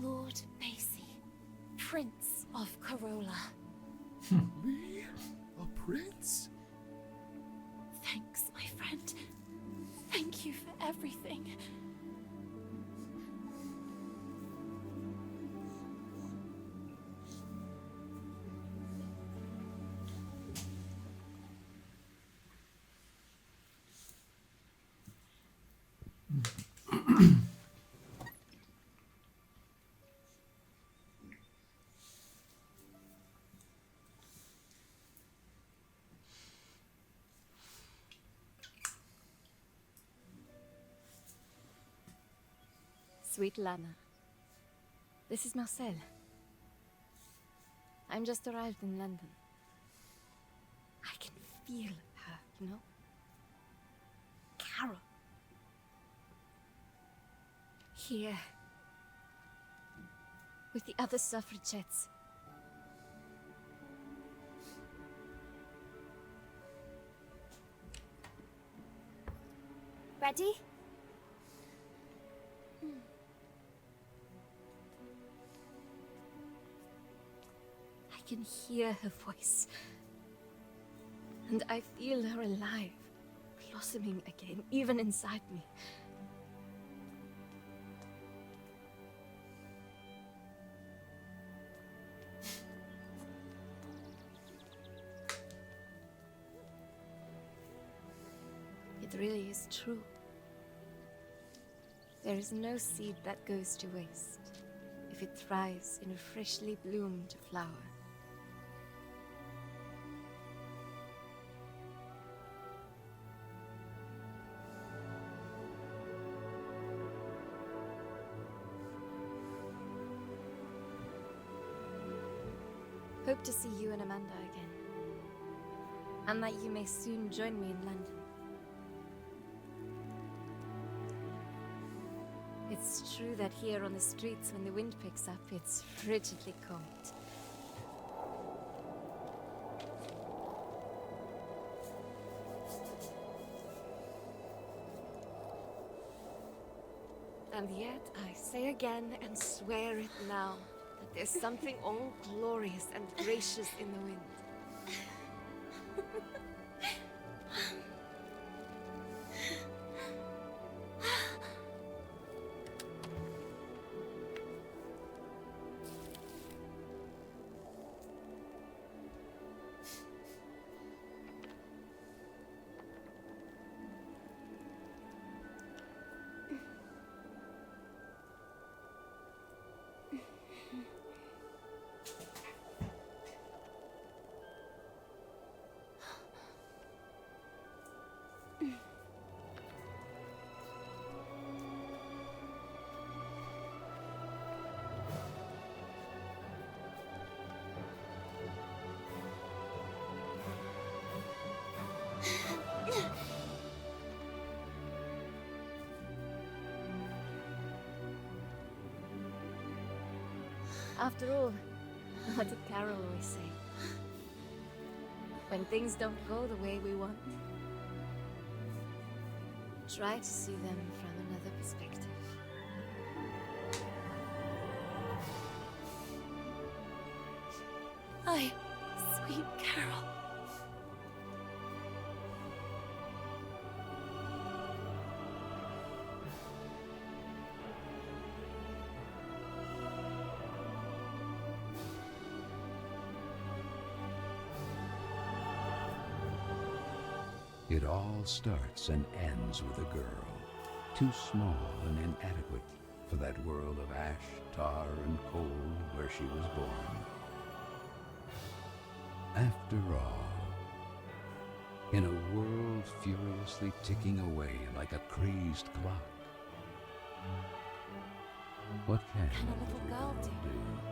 Lord Basie, Prince of Carole. Me? A prince? Thanks, my friend. Thank you for everything. Sweet Lana, this is Marcel. I'm just arrived in London. I can feel her, you know? Carole. Here. With the other suffragettes. Ready? I can hear her voice. And I feel her alive, blossoming again, even inside me. It really is true. There is no seed that goes to waste if it thrives in a freshly bloomed flower. Hope to see you and Amanda again, and that you may soon join me in London. It's true that here on the streets, when the wind picks up, it's frigidly cold. And yet, I say again and swear it now, that there's something all glorious and gracious in the wind. After all, what did Carole always say? When things don't go the way we want, try to see them from another perspective. Hi, sweet Carole. It all starts and ends with a girl, too small and inadequate for that world of ash, tar, and coal where she was born. After all, in a world furiously ticking away like a crazed clock, what can a little girl do?